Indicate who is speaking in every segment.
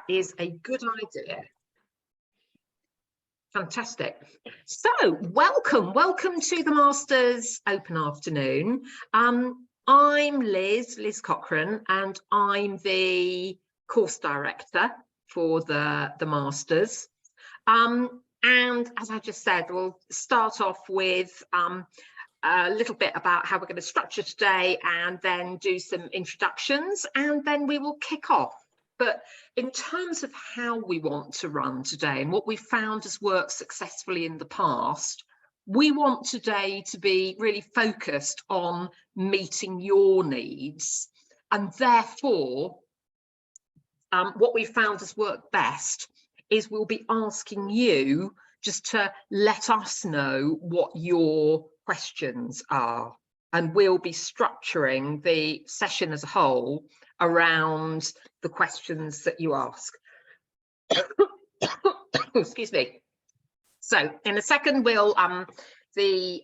Speaker 1: is a good idea. Fantastic. So welcome to the Masters Open Afternoon. I'm Liz Cochrane, and I'm the course director for the Masters. And as I just said, we'll start off with a little bit about how we're going to structure today, and then do some introductions, and then we will kick off. But in terms of how we want to run today and what we found has worked successfully in the past, we want today to be really focused on meeting your needs. And therefore, what we found has worked best is we'll be asking you just to let us know what your questions are. And we'll be structuring the session as a whole around the questions that you ask. Excuse me. So in a second, we'll the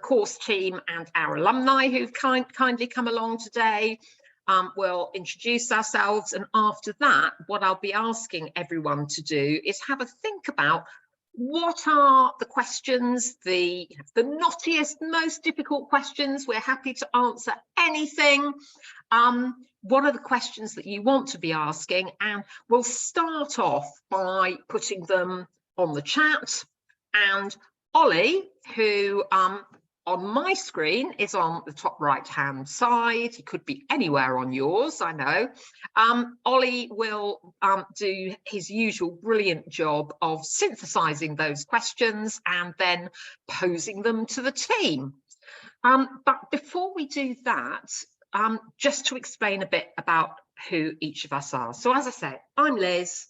Speaker 1: course team and our alumni who've kindly come along today will introduce ourselves, and after that, what I'll be asking everyone to do is have a think about what are the questions, the knottiest, most difficult questions. We're happy to answer anything. What are the questions that you want to be asking? And we'll start off by putting them on the chat. And Ollie, who on my screen is on the top right-hand side, he could be anywhere on yours, I know. Ollie will do his usual brilliant job of synthesizing those questions and then posing them to the team. But before we do that, just to explain a bit about who each of us are. So as I said, I'm Liz.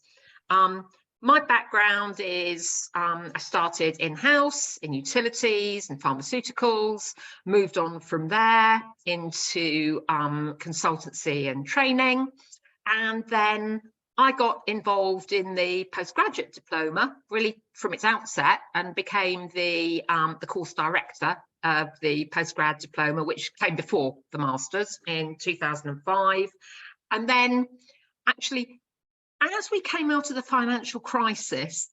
Speaker 1: My background is I started in-house in utilities and pharmaceuticals, moved on from there into consultancy and training, and then I got involved in the postgraduate diploma really from its outset, and became the course director of the postgrad diploma, which came before the Masters in 2005. And then actually, as we came out of the financial crisis,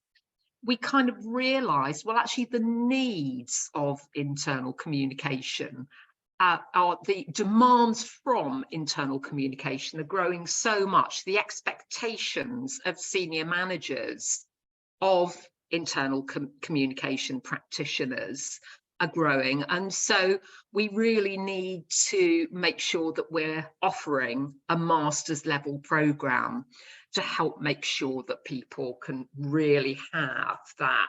Speaker 1: we kind of realised, well, actually the needs of internal communication, are the demands from internal communication are growing so much. The expectations of senior managers of internal communication practitioners are growing, and so we really need to make sure that we're offering a master's level programme to help make sure that people can really have that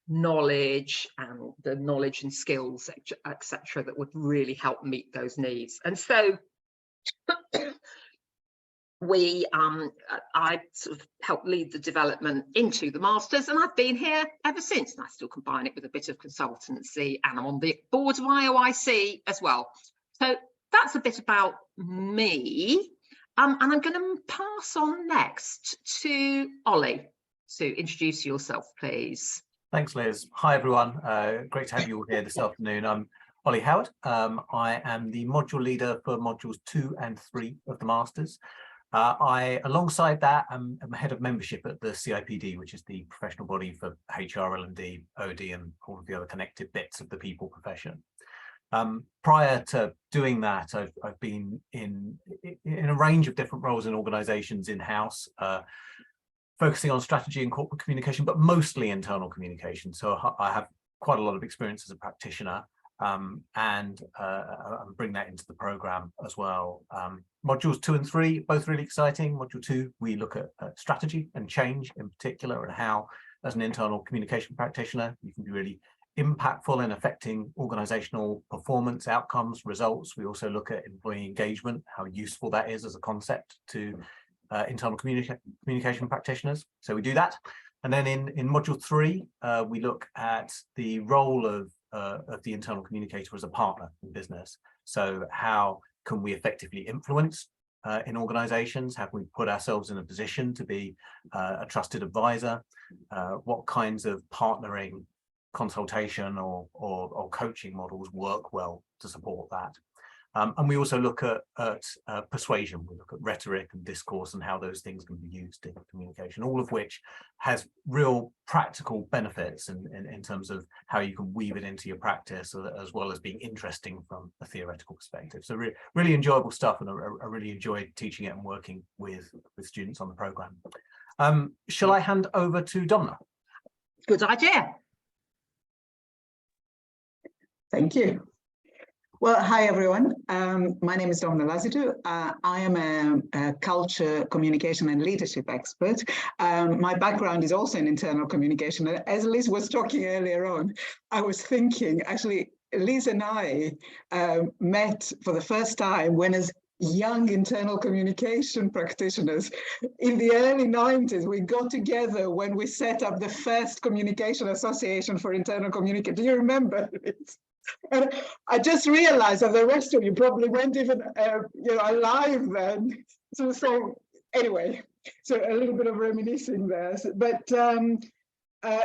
Speaker 1: knowledge and the knowledge and skills, etc., that would really help meet those needs. And so I sort of helped lead the development into the Masters, and I've been here ever since, and I still combine it with a bit of consultancy, and I'm on the board of IOIC as well. So that's a bit about me. And I'm going to pass on next to Ollie to introduce yourself, please.
Speaker 2: Thanks, Liz. Hi, everyone. Great to have you all here this afternoon. I'm Ollie Howard. I am the module leader for modules 2 and 3 of the Masters. Alongside that, I'm head of membership at the CIPD, which is the professional body for HR, L&D, OD, and all of the other connected bits of the people profession. Prior to doing that, I've been in a range of different roles in organizations in-house, focusing on strategy and corporate communication, but mostly internal communication. So I have quite a lot of experience as a practitioner, and bring that into the program as well. Modules 2 and 3, both really exciting. Module 2, we look at strategy and change in particular, and how, as an internal communication practitioner, you can be really impactful in affecting organizational performance, outcomes, results. We also look at employee engagement, how useful that is as a concept to internal communication practitioners. So we do that. And then in module 3, we look at the role of the internal communicator as a partner in business. So how can we effectively influence in organizations? How can we put ourselves in a position to be a trusted advisor? What kinds of partnering, consultation or coaching models work well to support that? And we also look at persuasion. We look at rhetoric and discourse and how those things can be used in communication, all of which has real practical benefits in terms of how you can weave it into your practice, as well as being interesting from a theoretical perspective. So really enjoyable stuff, and I really enjoyed teaching it and working with students on the programme. Shall I hand over to Domna?
Speaker 1: Good idea.
Speaker 3: Thank you. Well, hi, everyone. My name is Domna Lazidou. I am a culture, communication and leadership expert. My background is also in internal communication. And as Liz was talking earlier on, I was thinking, actually, Liz and I met for the first time when, as young internal communication practitioners in the early 90s, we got together when we set up the first communication association for internal communication. Do you remember it? And I just realized that the rest of you probably weren't even alive then. So anyway, so a little bit of reminiscing there. But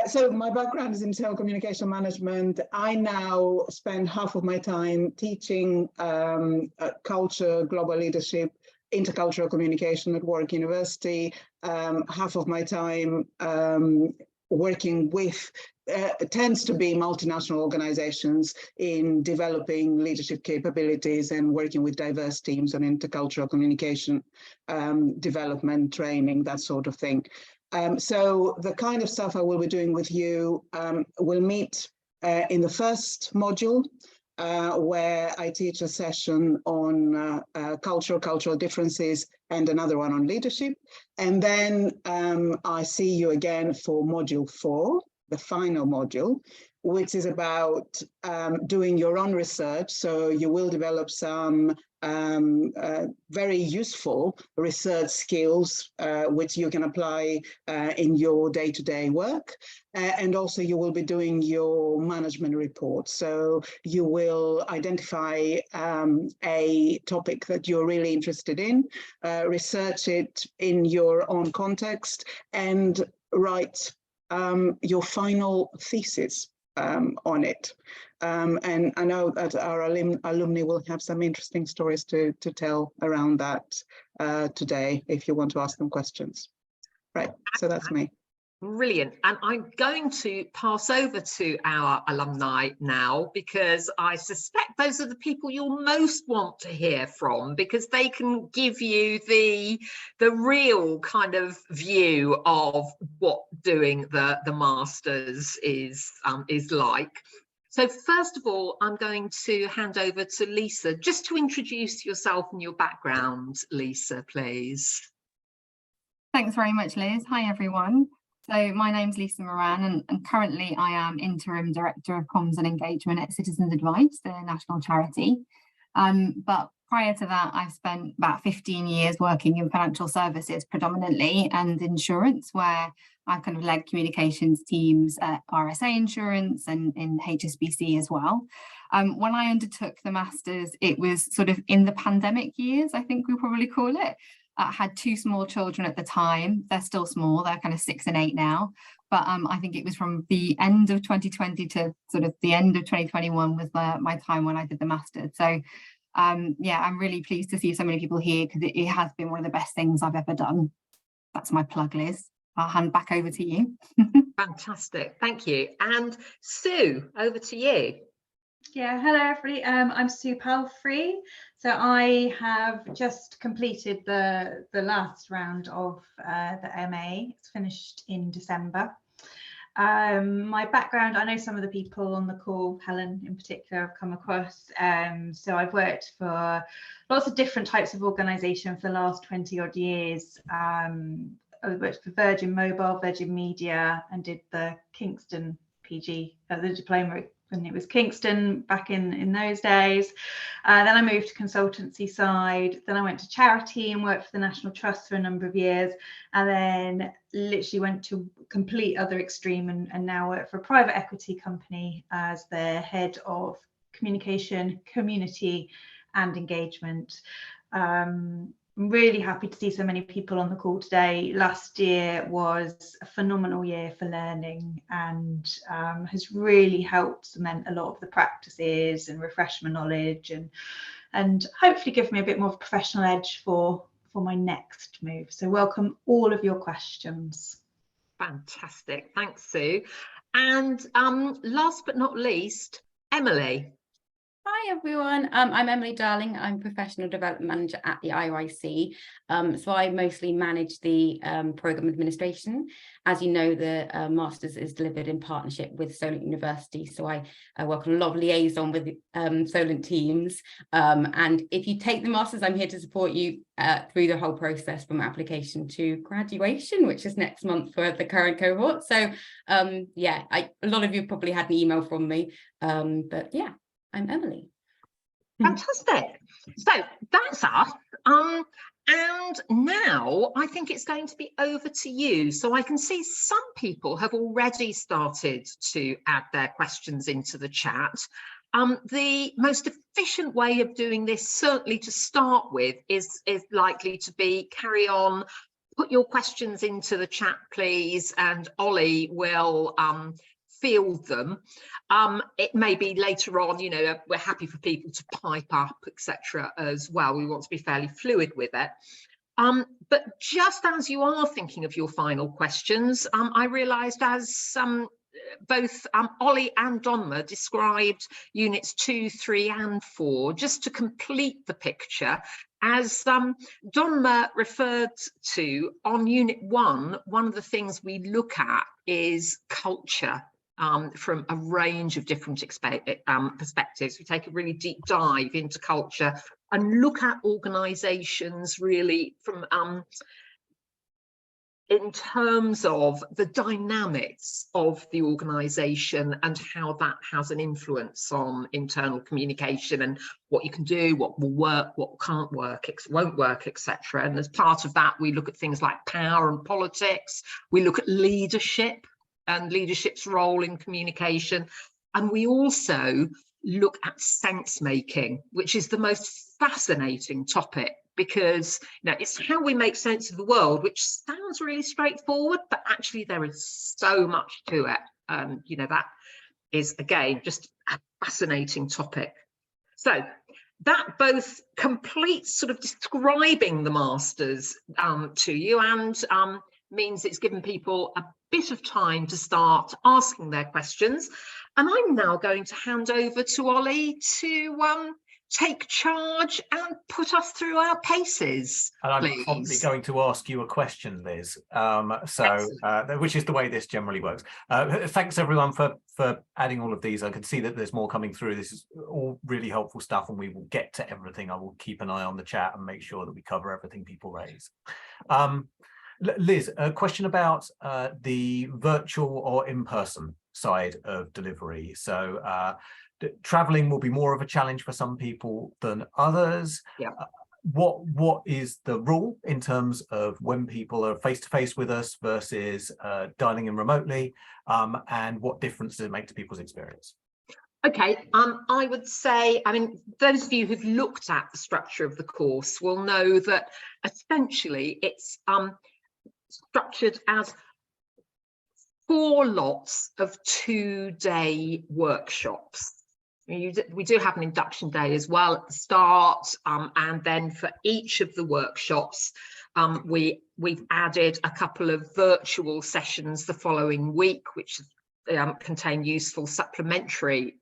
Speaker 3: so my background is in telecommunication management. I now spend half of my time teaching culture, global leadership, intercultural communication at Warwick University, half of my time working with tends to be multinational organizations in developing leadership capabilities and working with diverse teams on intercultural communication, development, training, that sort of thing. So the kind of stuff I will be doing with you will meet in the first module, where I teach a session on cultural differences and another one on leadership. And then I see you again for module 4, the final module, which is about doing your own research. So you will develop some very useful research skills, which you can apply in your day-to-day work. And also you will be doing your management report. So you will identify a topic that you're really interested in, research it in your own context, and write your final thesis on it. And I know that our alumni will have some interesting stories to tell around that today, if you want to ask them questions. Right, so that's me.
Speaker 1: Brilliant. And I'm going to pass over to our alumni now, because I suspect those are the people you'll most want to hear from, because they can give you the real kind of view of what doing the masters is like. So first of all, I'm going to hand over to Lisa, just to introduce yourself and your background. Lisa, please.
Speaker 4: Thanks very much, Liz. Hi, everyone. So my name's Lisa Moran, and currently I am Interim Director of Comms and Engagement at Citizens Advice, the national charity. But prior to that, I've spent about 15 years working in financial services predominantly, and insurance, where I've kind of led communications teams at RSA Insurance and in HSBC as well. When I undertook the Masters, it was sort of in the pandemic years, I think we'll probably call it. I had 2 small children at the time. They're still small, they're kind of 6 and 8 now. But I think it was from the end of 2020 to sort of the end of 2021 was my time when I did the Masters. So yeah, I'm really pleased to see so many people here, because it has been one of the best things I've ever done. That's my plug, Liz. I'll hand back over to you.
Speaker 1: Fantastic, thank you. And Sue, over to you.
Speaker 5: Yeah, hello everybody. I'm Sue Palfrey. So I have just completed the last round of the MA. It's finished in December. My background, I know some of the people on the call, Helen in particular, I've come across. So I've worked for lots of different types of organisation for the last 20 odd years. I worked for Virgin Mobile, Virgin Media, and did the Kingston PG, the diploma when it was Kingston back in those days. Then I moved to consultancy side. Then I went to charity and worked for the National Trust for a number of years, and then literally went to complete other extreme and now work for a private equity company as the head of communication, community and engagement. I'm really happy to see so many people on the call today. Last year was a phenomenal year for learning, and has really helped cement a lot of the practices and refresh my knowledge and and hopefully give me a bit more of a professional edge for my next move. So welcome all of your questions.
Speaker 1: Fantastic. Thanks, Sue. And last but not least, Emily.
Speaker 6: Hi everyone, I'm Emily Darling. I'm Professional Development Manager at the IYC. So I mostly manage the programme administration. As you know, the Masters is delivered in partnership with Solent University. So I work on a lot of liaison with Solent teams. And if you take the Masters, I'm here to support you through the whole process from application to graduation, which is next month for the current cohort. So yeah, a lot of you probably had an email from me, but yeah. I'm Emily.
Speaker 1: Fantastic. So that's us. And now I think it's going to be over to you. So I can see some people have already started to add their questions into the chat. The most efficient way of doing this, certainly to start with, is likely to be carry on, put your questions into the chat, please, and Ollie will field them. It may be later on, you know, we're happy for people to pipe up, etc. as well. We want to be fairly fluid with it. But just as you are thinking of your final questions, I realised as both Ollie and Donma described units 2, 3 and 4, just to complete the picture, as Donma referred to on unit 1, one of the things we look at is culture. From a range of different perspectives. We take a really deep dive into culture and look at organisations really from in terms of the dynamics of the organisation and how that has an influence on internal communication and what you can do, what will work, what can't work, won't work, etc. And as part of that, we look at things like power and politics. We look at leadership and leadership's role in communication. And we also look at sense making, which is the most fascinating topic, because you know, it's how we make sense of the world, which sounds really straightforward, but actually there is so much to it. You know, that is, again, just a fascinating topic. So that both completes sort of describing the Masters to you and means it's given people a bit of time to start asking their questions. And I'm now going to hand over to Ollie to take charge and put us through our paces.
Speaker 2: And I'm
Speaker 1: please.
Speaker 2: probably going to ask you a question, Liz, which is the way this generally works. Thanks everyone for adding all of these. I can see that there's more coming through. This is all really helpful stuff and we will get to everything. I will keep an eye on the chat and make sure that we cover everything people raise. Liz, a question about the virtual or in-person side of delivery. So traveling will be more of a challenge for some people than others.
Speaker 1: Yeah.
Speaker 2: What is the rule in terms of when people are face-to-face with us versus dialing in remotely, and what difference does it make to people's experience?
Speaker 1: Okay, I would say, I mean, those of you who've looked at the structure of the course will know that essentially it's structured as 4 lots of 2-day workshops. We do have an induction day as well at the start, and then for each of the workshops we've added a couple of virtual sessions the following week, which contain useful supplementary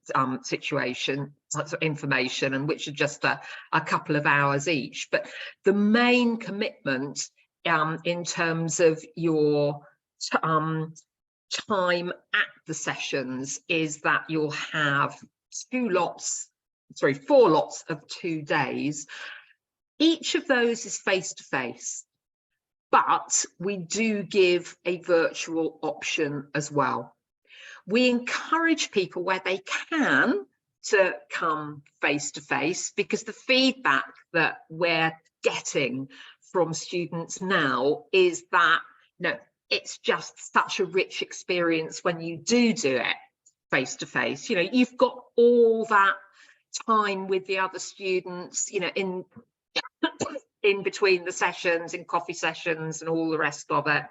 Speaker 1: information, and which are just a couple of hours each. But the main commitment in terms of your time at the sessions is that you'll have 4 lots of 2 days. Each of those is face-to-face, but we do give a virtual option as well. We encourage people where they can to come face-to-face, because the feedback that we're getting from students now is that, you know, it's just such a rich experience when you do it face-to-face. You know, you've got all that time with the other students, you know, in between the sessions, in coffee sessions and all the rest of it.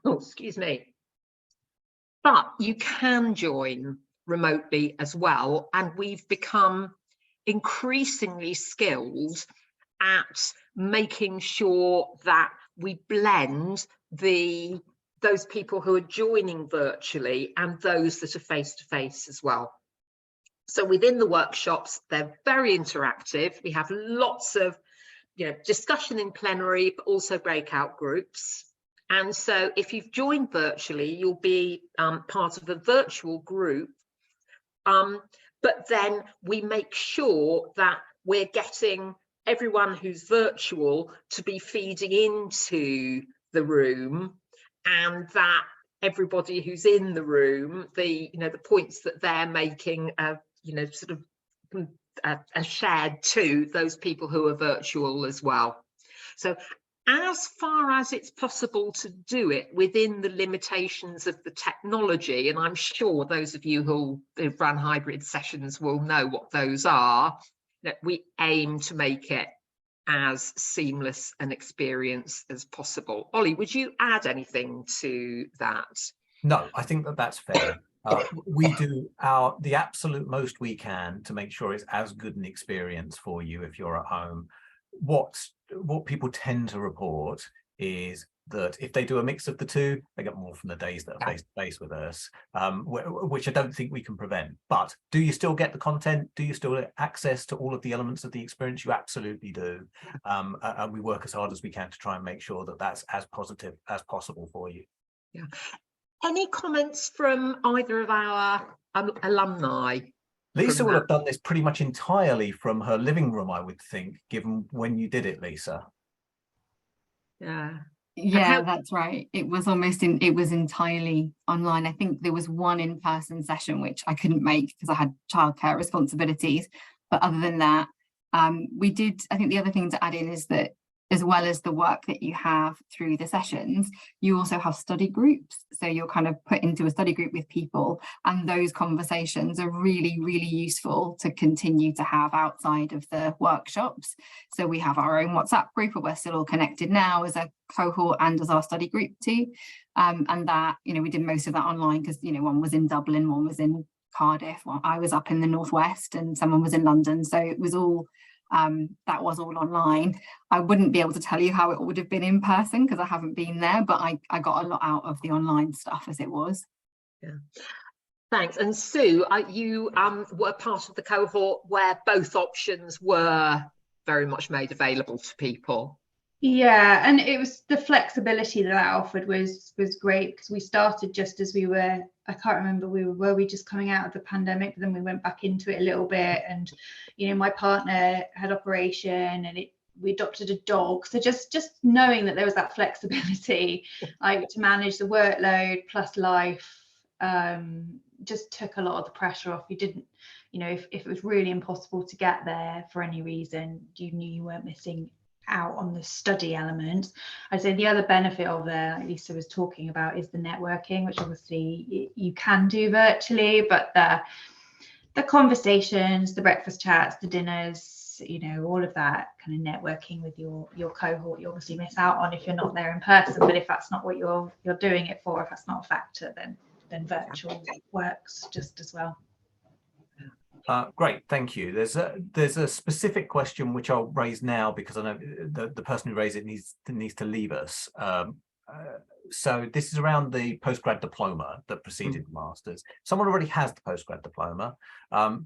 Speaker 1: Oh, excuse me. But you can join remotely as well, and we've become increasingly skilled at making sure that we blend those people who are joining virtually and those that are face to face as well. So within the workshops, they're very interactive. We have lots of discussion in plenary, but also breakout groups. And so if you've joined virtually, you'll be part of a virtual group. But then we make sure that we're getting everyone who's virtual to be feeding into the room, and that everybody who's in the room, the points that they're making, sort of are shared to those people who are virtual as well. So as far as it's possible to do it within the limitations of the technology, and I'm sure those of you who run hybrid sessions will know what those are, that we aim to make it as seamless an experience as possible. Ollie, would you add anything to that?
Speaker 2: No, I think that that's fair. We do the absolute most we can to make sure it's as good an experience for you if you're at home. What people tend to report is that if they do a mix of the two, they get more from the days that are face to face with us, which I don't think we can prevent. But do you still get the content? Do you still get access to all of the elements of the experience? You absolutely do. And we work as hard as we can to try and make sure that that's as positive as possible for you.
Speaker 1: Yeah. Any comments from either of our alumni?
Speaker 2: Lisa will have done this pretty much entirely from her living room, I would think, given when you did it, Lisa.
Speaker 4: Yeah, that's right. It was entirely online. I think there was one in-person session which I couldn't make because I had childcare responsibilities. But other than that, we did. I think the other thing to add in is that as well as the work that you have through the sessions, you also have study groups. So you're kind of put into a study group with people, and those conversations are really, really useful to continue to have outside of the workshops. So we have our own WhatsApp group, where we're still all connected now as a cohort and as our study group too. And that, we did most of that online because, one was in Dublin, one was in Cardiff, I was up in the Northwest and someone was in London. So it was all that was all online. I wouldn't be able to tell you how it would have been in person because I haven't been there, but I got a lot out of the online stuff as it was.
Speaker 1: Yeah, thanks. And Sue, you were part of the cohort where both options were very much made available to people.
Speaker 5: Yeah, and it was the flexibility that offered was great, because we started just as we were, I can't remember, were we just coming out of the pandemic, but then we went back into it a little bit, and my partner had operation and we adopted a dog, so just knowing that there was that flexibility like to manage the workload plus life just took a lot of the pressure off. You didn't, if it was really impossible to get there for any reason, you knew you weren't missing out on the study element. I'd say the other benefit of there, like Lisa was talking about, is the networking, which obviously you can do virtually, but the conversations, the breakfast chats, the dinners, all of that kind of networking with your cohort, you obviously miss out on if you're not there in person. But if that's not what you're doing it for, if that's not a factor, then virtual works just as well.
Speaker 2: Great, thank you. There's a specific question which I'll raise now because I know the person who raised it needs to leave us. So this is around the postgrad diploma that preceded the masters. Someone already has the postgrad diploma.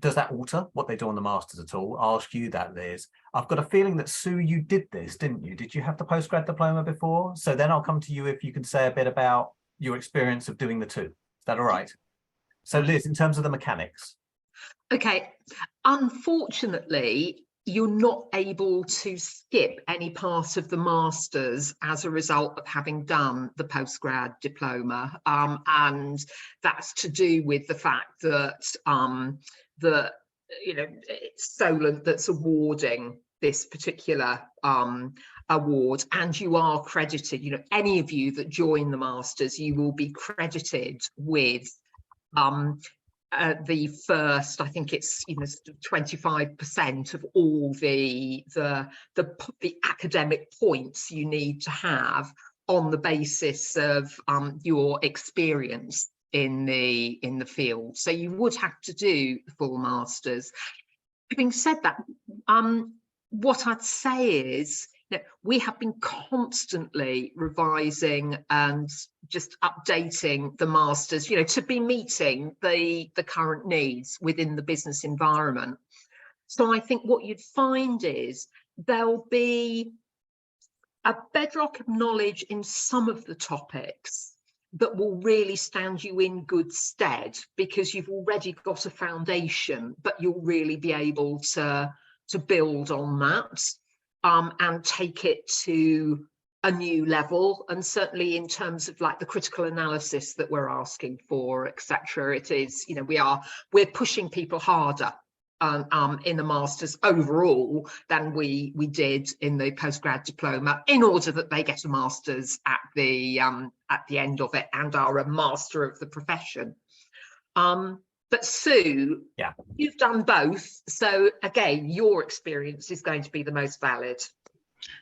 Speaker 2: Does that alter what they do on the masters at all? I'll ask you that, Liz. I've got a feeling that Sue, you did this, didn't you? Did you have the postgrad diploma before? So then I'll come to you if you can say a bit about your experience of doing the two. Is that all right? So Liz, in terms of the mechanics.
Speaker 1: Okay, unfortunately, you're not able to skip any part of the masters as a result of having done the postgrad diploma, and that's to do with the fact that it's Solent that's awarding this particular award, and you are credited. Any of you that join the masters, you will be credited with the first, I think it's 25% of all the academic points you need to have on the basis of your experience in the field. So you would have to do the full masters. Having said that, what I'd say is that we have been constantly revising and just updating the masters, to be meeting the current needs within the business environment. So I think what you'd find is there'll be a bedrock of knowledge in some of the topics that will really stand you in good stead, because you've already got a foundation, but you'll really be able to build on that and take it to a new level. And certainly in terms of like the critical analysis that we're asking for, etc., it is, we're pushing people harder in the masters overall than we did in the postgrad diploma, in order that they get a masters at the end of it and are a master of the profession. But Sue,
Speaker 2: yeah,
Speaker 1: you've done both, so again your experience is going to be the most valid.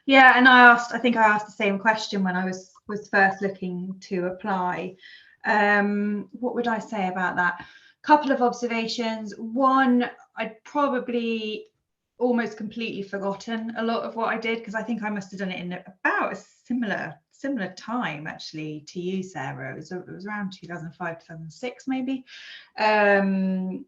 Speaker 5: Yeah, and I think I asked the same question when I was first looking to apply. What would I say about that? Couple of observations. One, I'd probably almost completely forgotten a lot of what I did, because I think I must have done it in about a similar time actually to you, Sarah. It was around 2005, 2006 maybe. And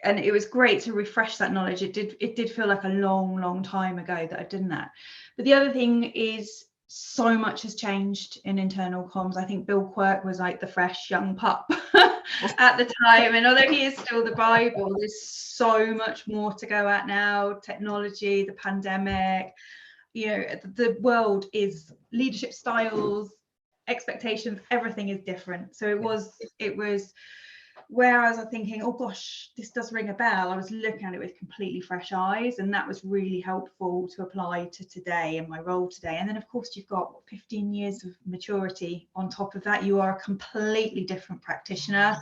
Speaker 5: it was great to refresh that knowledge. It did feel like a long time ago that I'd done that. But the other thing is, so much has changed in internal comms. I think Bill Quirk was like the fresh young pup at the time, and although he is still the Bible, there's so much more to go at now. Technology, the pandemic, the world is, leadership styles, expectations, everything is different. So it was whereas I'm thinking, oh gosh, this does ring a bell, I was looking at it with completely fresh eyes, and that was really helpful to apply to today and my role today. And then of course you've got 15 years of maturity on top of that. You are a completely different practitioner,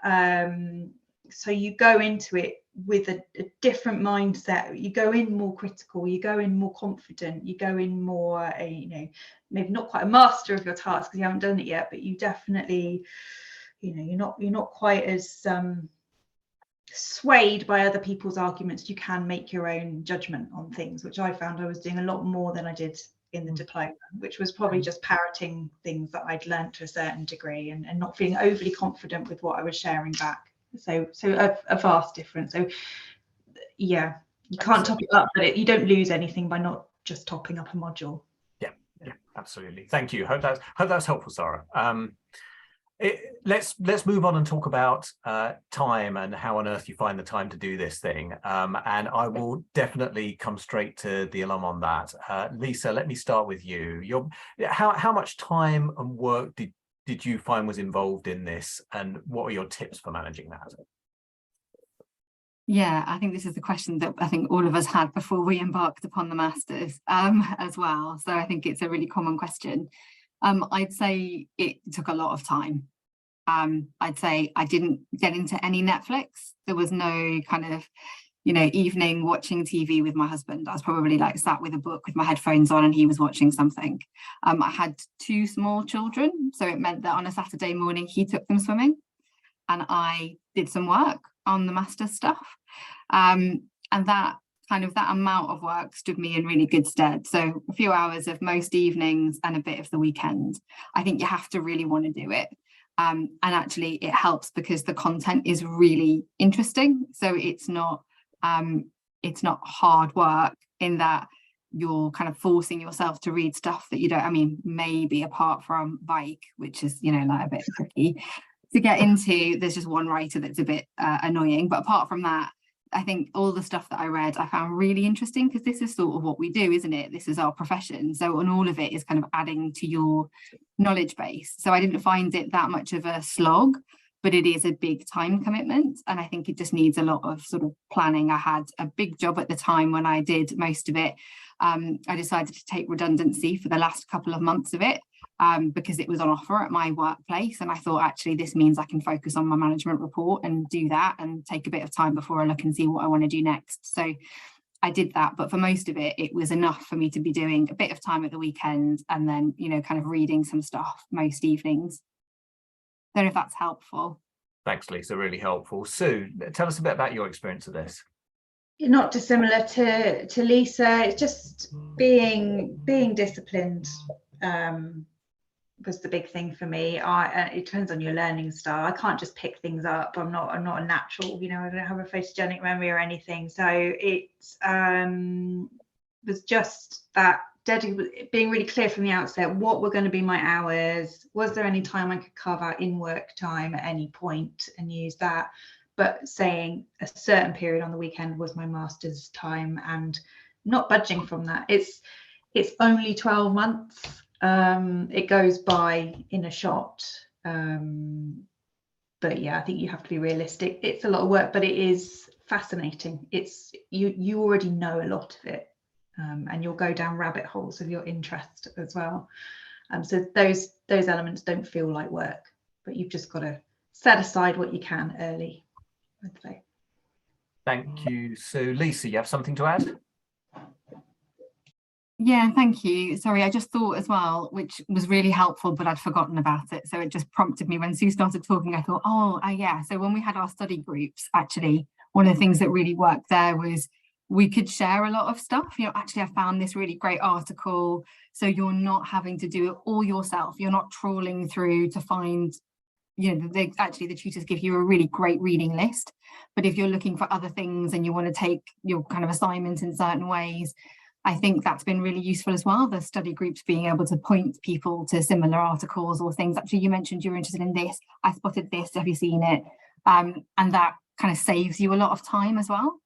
Speaker 5: so you go into it with a different mindset. You go in more critical, you go in more confident, you go in more maybe not quite a master of your task because you haven't done it yet, but you definitely, you're not quite as swayed by other people's arguments. You can make your own judgment on things, which I found I was doing a lot more than I did in the diploma, which was probably just parroting things that I'd learned to a certain degree and not feeling overly confident with what I was sharing back. So a vast difference. So yeah, you can't top it up, but you don't lose anything by not just topping up a module.
Speaker 2: Yeah, absolutely. Thank you. Hope that's helpful, Sarah. Let's move on and talk about time and how on earth you find the time to do this thing. And I will definitely come straight to the alum on that. Lisa, let me start with you. How much time and work did you find was involved in this, and what are your tips for managing that?
Speaker 4: Yeah, I think this is the question that I think all of us had before we embarked upon the masters as well. So I think it's a really common question. I'd say it took a lot of time. I'd say I didn't get into any Netflix. There was no kind of, evening watching TV with my husband. I was probably like sat with a book with my headphones on and he was watching something. I had 2 small children, so it meant that on a Saturday morning he took them swimming and I did some work on the master stuff. And that amount of work stood me in really good stead. So a few hours of most evenings and a bit of the weekend. I think you have to really want to do it. And actually it helps because the content is really interesting. So it's not hard work in that you're kind of forcing yourself to read stuff that you don't, maybe apart from Bike, which is, like a bit tricky to get into. There's just one writer that's a bit annoying. But apart from that, I think all the stuff that I read, I found really interesting because this is sort of what we do, isn't it? This is our profession. So, and all of it is kind of adding to your knowledge base. So I didn't find it that much of a slog, but it is a big time commitment. And I think it just needs a lot of sort of planning. I had a big job at the time when I did most of it. I decided to take redundancy for the last couple of months of it because it was on offer at my workplace. And I thought, actually, this means I can focus on my management report and do that and take a bit of time before I look and see what I want to do next. So I did that. But for most of it, it was enough for me to be doing a bit of time at the weekend and then, kind of reading some stuff most evenings. Don't know if that's helpful.
Speaker 2: Thanks, Lisa. Really helpful. Sue, tell us a bit about your experience of this.
Speaker 5: not dissimilar to Lisa. It's just being disciplined was the big thing for me. It depends on your learning style. I can't just pick things up. I'm not a natural, you know, I don't have a photogenic memory or anything. So it was just that being really clear from the outset what were going to be my hours. Was there any time I could carve out in work time at any point and use that? But saying a certain period on the weekend was my master's time and not budging from that. It's only 12 months. It goes by in a shot. But yeah, I think you have to be realistic. It's a lot of work, but it is fascinating. It's you already know a lot of it, and you'll go down rabbit holes of your interest as well. So those elements don't feel like work, but you've just got to set aside what you can early, I'd say.
Speaker 2: Thank you. So Lisa, you have something to add?
Speaker 4: Yeah, thank you. Sorry, I just thought as well, which was really helpful, but I'd forgotten about it. So it just prompted me when Sue started talking. I thought, oh, yeah. So when we had our study groups, actually, one of the things that really worked there was we could share a lot of stuff. You know, actually, I found this really great article. So you're not having to do it all yourself. You're not trawling through to find, you know, actually the tutors give you a really great reading list. But if you're looking for other things and you want to take your kind of assignments in certain ways, I think that's been really useful as well. The study groups being able to point people to similar articles or things. Actually, you mentioned you're interested in this. I spotted this. Have you seen it? And that kind of saves you a lot of time as well.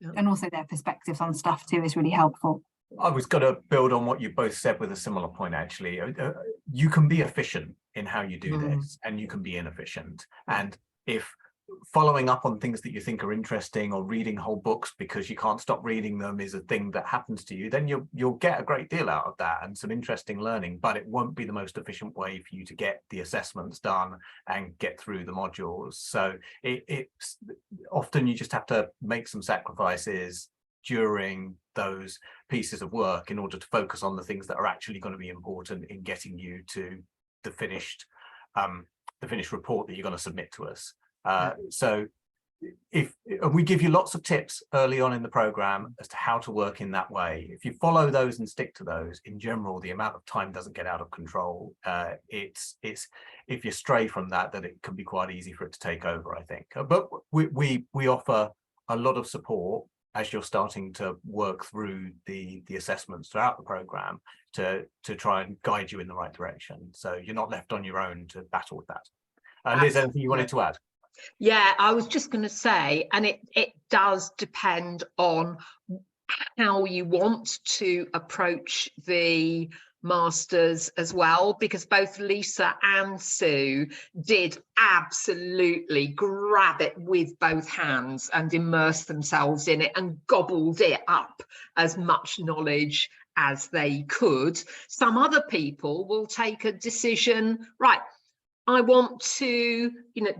Speaker 4: Yeah. And also their perspectives on stuff too is really helpful.
Speaker 2: I was going to build on what you both said with a similar point, actually. You can be efficient in how you do this, and you can be inefficient. And if following up on things that you think are interesting or reading whole books because you can't stop reading them is a thing that happens to you, then you'll get a great deal out of that and some interesting learning, but it won't be the most efficient way for you to get the assessments done and get through the modules. So it's often you just have to make some sacrifices during those pieces of work in order to focus on the things that are actually going to be important in getting you to the finished report that you're going to submit to us. So if we give you lots of tips early on in the program as to how to work in that way, if you follow those and stick to those, in general, the amount of time doesn't get out of control. It's if you stray from that it can be quite easy for it to take over, I think. But we offer a lot of support as you're starting to work through the assessments throughout the program to try and guide you in the right direction. So you're not left on your own to battle with that. Liz, anything you wanted to add?
Speaker 1: Yeah, I was just going to say, and it does depend on how you want to approach the masters as well, because both Lisa and Sue did absolutely grab it with both hands and immerse themselves in it and gobbled it up as much knowledge as they could. Some other people will take a decision, right, I want to,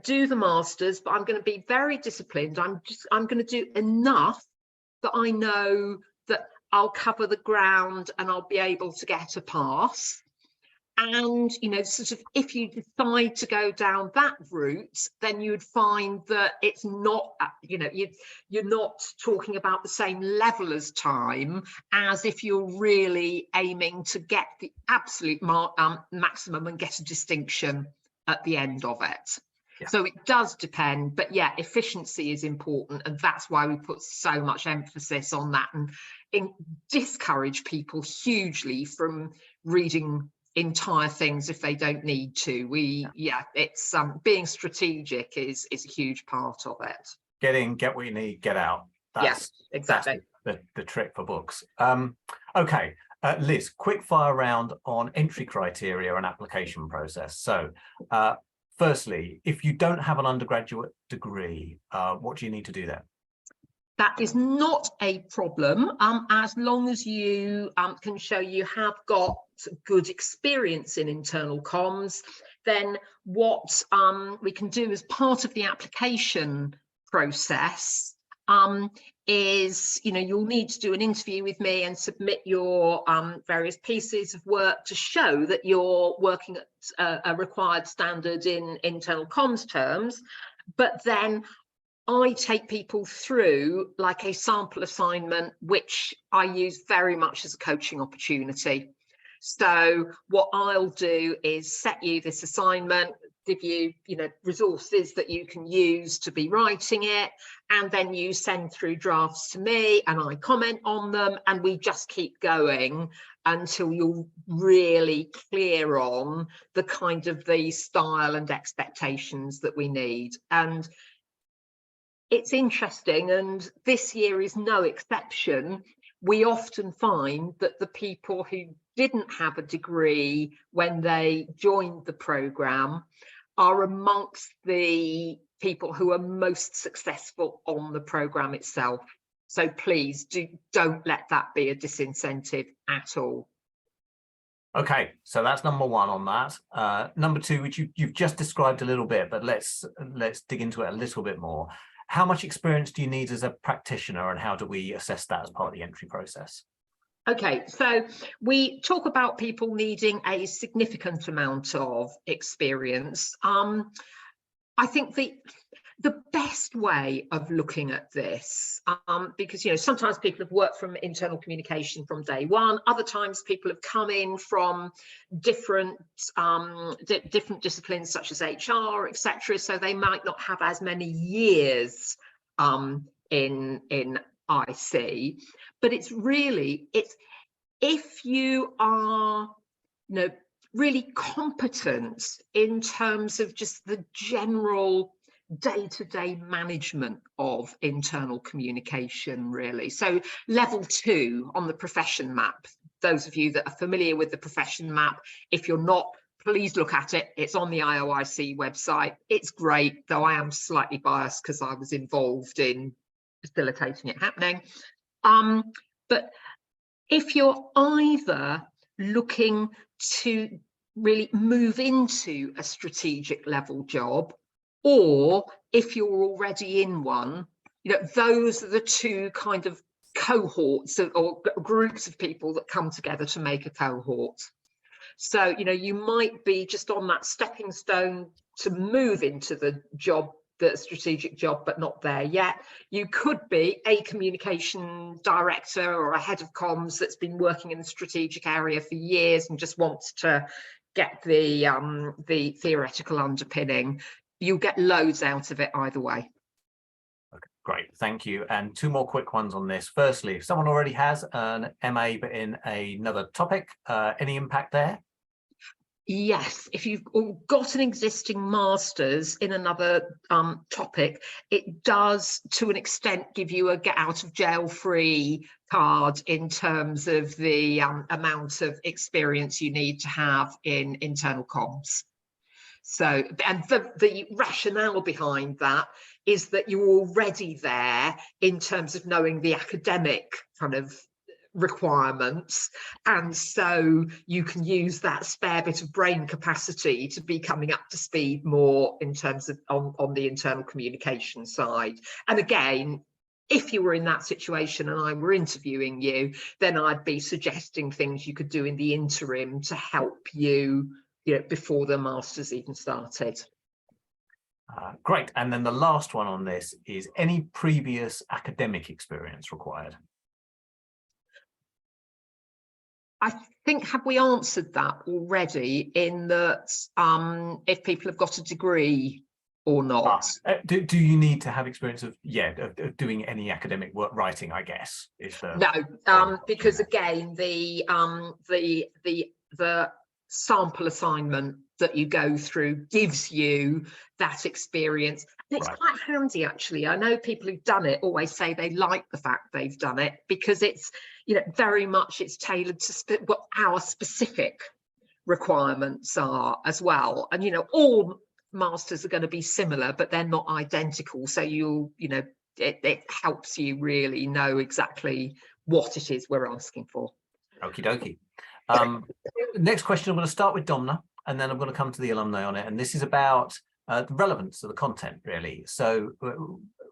Speaker 1: do the masters, but I'm going to be very disciplined. I'm going to do enough that I know that I'll cover the ground and I'll be able to get a pass. And, sort of, if you decide to go down that route, then you would find that it's not, you're not talking about the same level as time as if you're really aiming to get the absolute maximum and get a distinction at the end of it. Yeah. So it does depend, but yeah, efficiency is important, and that's why we put so much emphasis on that and discourage people hugely from reading entire things if they don't need to. It's being strategic is a huge part of it. Get
Speaker 2: what you need, get out.
Speaker 1: Yes, exactly.
Speaker 2: That's the trick for books. Okay. Liz, quick fire round on entry criteria and application process. So firstly, if you don't have an undergraduate degree, what do you need to do then?
Speaker 1: That is not a problem, as long as you can show you have got good experience in internal comms. Then what we can do as part of the application process is, you'll need to do an interview with me and submit your various pieces of work to show that you're working at a required standard in internal comms terms. But then I take people through like a sample assignment, which I use very much as a coaching opportunity. So what I'll do is set you this assignment, give you, resources that you can use to be writing it, and then you send through drafts to me and I comment on them, and we just keep going until you're really clear on the kind of the style and expectations that we need. And it's interesting, and this year is no exception. We often find that the people who didn't have a degree when they joined the programme are amongst the people who are most successful on the programme itself. So please don't let that be a disincentive at all.
Speaker 2: Okay, so that's number one on that. Number two, which you've just described a little bit, but let's dig into it a little bit more. How much experience do you need as a practitioner, and how do we assess that as part of the entry process?
Speaker 1: Okay, so we talk about people needing a significant amount of experience. I think the best way of looking at this, because sometimes people have worked from internal communication from day one, other times people have come in from different disciplines such as HR, etc. So they might not have as many years in IC, but it's if you are really competent in terms of just the general day-to-day management of internal communication, really. So level 2 on the profession map, those of you that are familiar with the profession map, if you're not, please look at it. It's on the IOIC website. It's great, though I am slightly biased because I was involved in facilitating it happening. But if you're either looking to really move into a strategic level job, or if you're already in one, those are the two kind of cohorts or groups of people that come together to make a cohort. So, you might be just on that stepping stone to move into the job, the strategic job, but not there yet. You could be a communication director or a head of comms that's been working in the strategic area for years and just wants to get the theoretical underpinning. You'll get loads out of it either way.
Speaker 2: Okay, great, thank you. And two more quick ones on this. Firstly, if someone already has an MA but in another topic, any impact there?
Speaker 1: Yes, if you've got an existing master's in another topic, it does to an extent give you a get out of jail free card in terms of the amount of experience you need to have in internal comms. So, and the rationale behind that is that you're already there in terms of knowing the academic kind of requirements, and so you can use that spare bit of brain capacity to be coming up to speed more in terms of on the internal communication side. And again, if you were in that situation and I were interviewing you, then I'd be suggesting things you could do in the interim to help you, before the master's even started.
Speaker 2: Great. And then the last one on this is any previous academic experience required?
Speaker 1: I think, have we answered that already in that if people have got a degree or not?
Speaker 2: Do you need to have experience of doing any academic work writing, I guess?
Speaker 1: No, because again, the sample assignment that you go through gives you that experience. And it's quite handy, actually. I know people who've done it always say they like the fact they've done it because it's, very much it's tailored to what our specific requirements are as well. And, all masters are going to be similar, but they're not identical. So it helps you really know exactly what it is we're asking for.
Speaker 2: Okie dokie. Next question, I'm going to start with Domna, and then I'm going to come to the alumni on it. And this is about the relevance of the content, really. So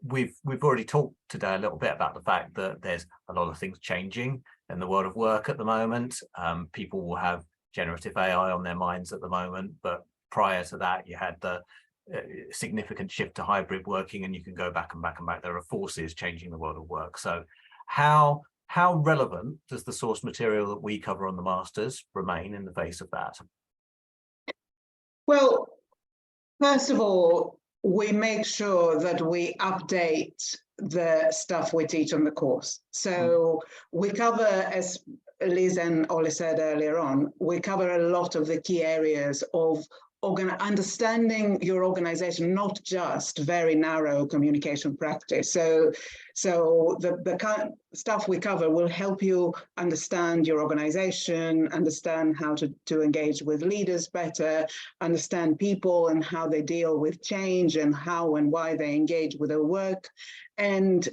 Speaker 2: we've already talked today a little bit about the fact that there's a lot of things changing in the world of work at the moment. People will have generative AI on their minds at the moment, but prior to that, you had the significant shift to hybrid working, and you can go back and back and back. There are forces changing the world of work. So how relevant does the source material that we cover on the Masters remain in the face of that?
Speaker 3: Well, first of all, we make sure that we update the stuff we teach on the course. So we cover, as Liz and Ollie said earlier on, we cover a lot of the key areas of understanding your organization, not just very narrow communication practice. So the kind of stuff we cover will help you understand your organization, understand how to engage with leaders better, understand people and how they deal with change and how and why they engage with their work, and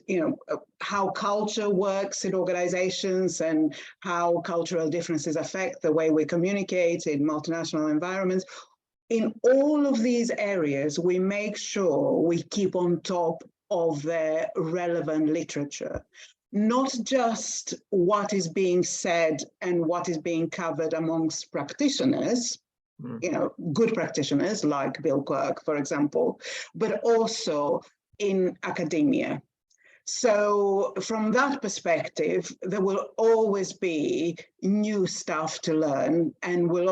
Speaker 3: how culture works in organizations and how cultural differences affect the way we communicate in multinational environments. In all of these areas, we make sure we keep on top of the relevant literature, not just what is being said and what is being covered amongst practitioners, good practitioners like Bill Quirk, for example, but also in academia. So from that perspective, there will always be new stuff to learn, and you will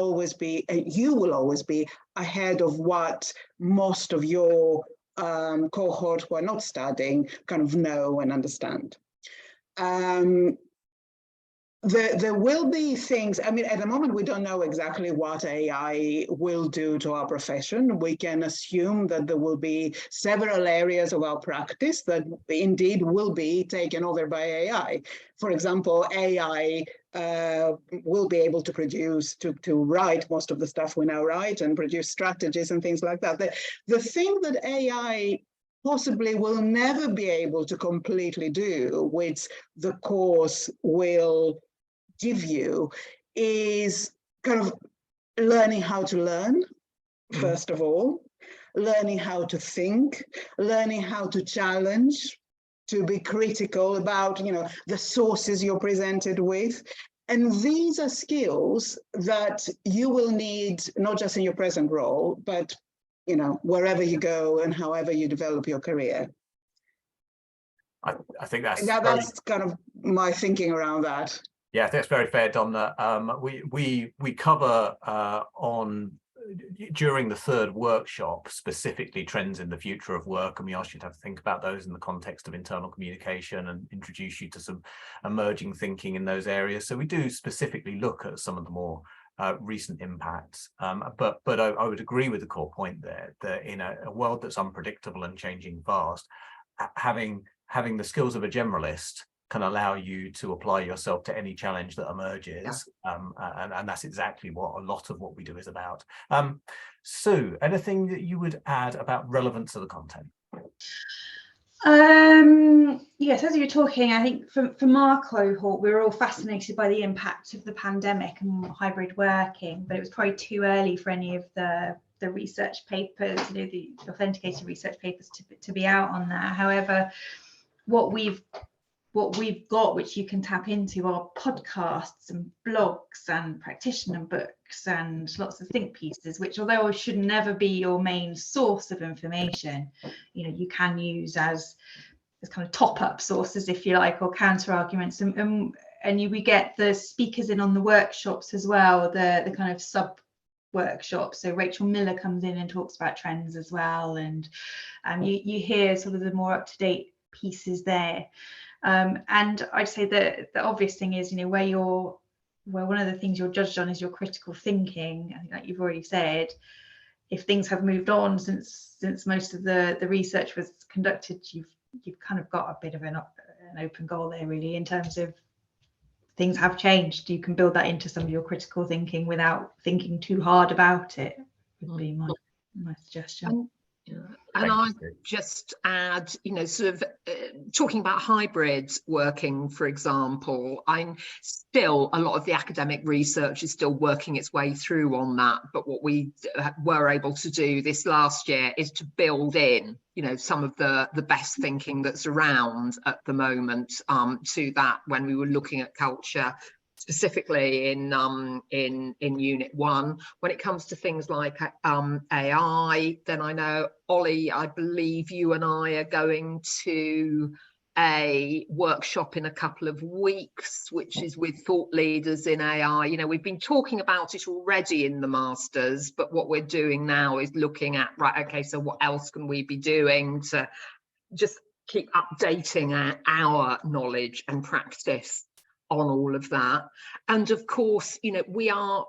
Speaker 3: always be ahead of what most of your cohort who are not studying kind of know and understand. There will be things, I mean, at the moment, we don't know exactly what AI will do to our profession. We can assume that there will be several areas of our practice that indeed will be taken over by AI. For example, AI will be able to produce, to write most of the stuff we now write and produce strategies and things like that. The thing that AI possibly will never be able to completely do, which the course will give you, is kind of learning how to learn, first of all, learning how to think, learning how to challenge, to be critical about, the sources you're presented with. And these are skills that you will need, not just in your present role, but, wherever you go and however you develop your career.
Speaker 2: I think that's
Speaker 3: kind of my thinking around that.
Speaker 2: Yeah, I think that's very fair, Domna. We cover during the third workshop specifically trends in the future of work, and we ask you to have to think about those in the context of internal communication and introduce you to some emerging thinking in those areas. So we do specifically look at some of the more recent impacts, but I would agree with the core point there that in a world that's unpredictable and changing fast, having the skills of a generalist can allow you to apply yourself to any challenge that emerges. And that's exactly what a lot of what we do is about. Sue, anything that you would add about relevance of the content?
Speaker 5: Yes, as you were talking, I think from our cohort, we were all fascinated by the impact of the pandemic and hybrid working, but it was probably too early for any of the research papers, the authenticated research papers to be out on that. However, what we've got, which you can tap into, are podcasts and blogs and practitioner books and lots of think pieces, which, although should never be your main source of information, you can use as kind of top-up sources, if you like, or counter arguments. And we get the speakers in on the workshops as well, the kind of sub workshops. So Rachel Miller comes in and talks about trends as well, and you hear sort of the more up-to-date pieces there. And I'd say that the obvious thing is, where one of the things you're judged on is your critical thinking. I think, like you've already said, if things have moved on since most of the research was conducted, you've kind of got a bit of an open goal there, really, in terms of things have changed. You can build that into some of your critical thinking without thinking too hard about it, would be my suggestion.
Speaker 1: And I just add, sort of talking about hybrid working, for example, I'm still, a lot of the academic research is still working its way through on that. But what we were able to do this last year is to build in, some of the best thinking that's around at the moment to that when we were looking at culture specifically in Unit 1. When it comes to things like AI, then I know, Ollie, I believe you and I are going to a workshop in a couple of weeks, which is with thought leaders in AI. You know, we've been talking about it already in the Masters, but what we're doing now is looking at, right, okay, so what else can we be doing to just keep updating our knowledge and practice on all of that. And of course, you know, we are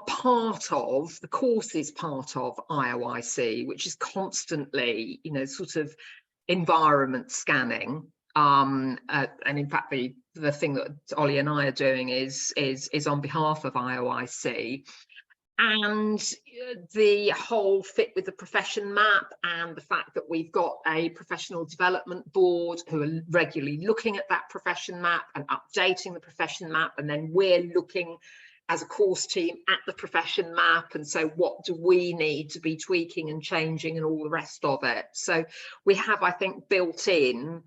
Speaker 1: part of, the course is part of IOIC, which is constantly, you know, sort of environment scanning. And in fact, the thing that Ollie and I are doing is on behalf of IOIC. And the whole fit with the profession map, and the fact that we've got a professional development board who are regularly looking at that profession map and updating the profession map, and then we're looking as a course team at the profession map, and so what do we need to be tweaking and changing and all the rest of it. So we have, I think, built in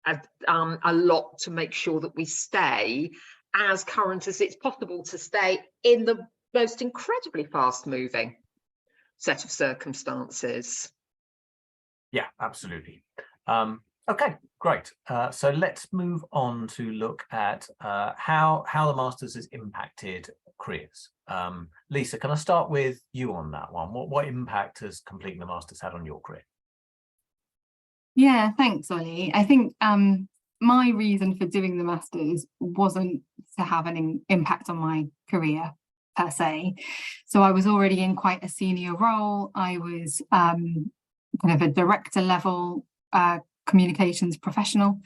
Speaker 1: a lot to make sure that we stay as current as it's possible to stay in the most incredibly fast moving set of circumstances.
Speaker 2: Yeah, absolutely. Okay, great. So let's move on to look at how the Masters has impacted careers. Lisa, can I start with you on that one? What impact has completing the Masters had on your career?
Speaker 4: Yeah, thanks, Ollie. I think my reason for doing the Masters wasn't to have an impact on my career per se. So I was already in quite a senior role. I was kind of a director level communications professional.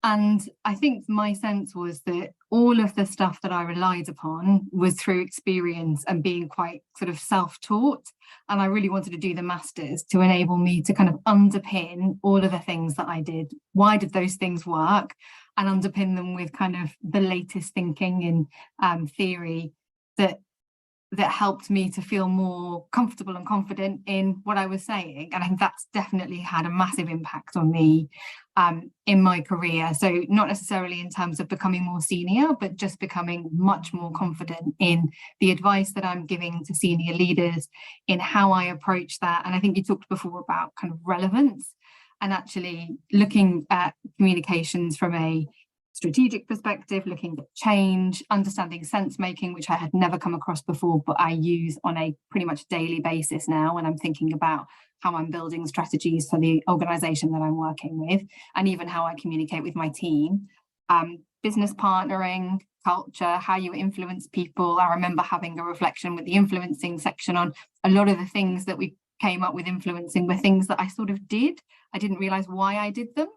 Speaker 4: And I think my sense was that all of the stuff that I relied upon was through experience and being quite sort of self-taught. And I really wanted to do the Masters to enable me to kind of underpin all of the things that I did. Why did those things work? And underpin them with kind of the latest thinking and theory that helped me to feel more comfortable and confident in what I was saying. And I think that's definitely had a massive impact on me in my career. So not necessarily in terms of becoming more senior, but just becoming much more confident in the advice that I'm giving to senior leaders, in how I approach that. And I think you talked before about kind of relevance, and actually looking at communications from a strategic perspective, looking at change, understanding sense making, which I had never come across before, but I use on a pretty much daily basis now when I'm thinking about how I'm building strategies for the organization that I'm working with, and even how I communicate with my team. Business partnering, culture, how you influence people. I remember having a reflection with the influencing section on a lot of the things that we came up with influencing were things that I sort of did. I didn't realize why I did them.